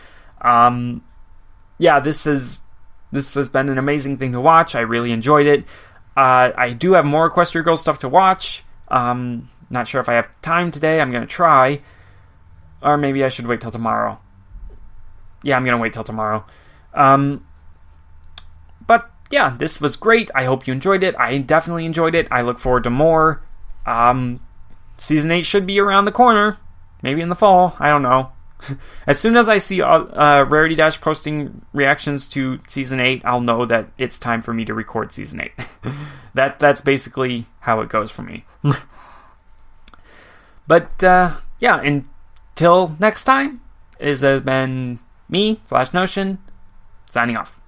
Speaker 1: yeah, this has been an amazing thing to watch. I really enjoyed it. I do have more Equestria Girls stuff to watch. Not sure if I have time today. I'm going to try. Or maybe I should wait till tomorrow. Yeah, I'm going to wait till tomorrow. But yeah, this was great. I hope you enjoyed it. I definitely enjoyed it. I look forward to more. Season 8 should be around the corner. Maybe in the fall. I don't know. As soon as I see Rarity Dash posting reactions to Season 8, I'll know that it's time for me to record Season 8. That's basically how it goes for me. But, yeah, until next time, this has been me, Flash Notion, signing off.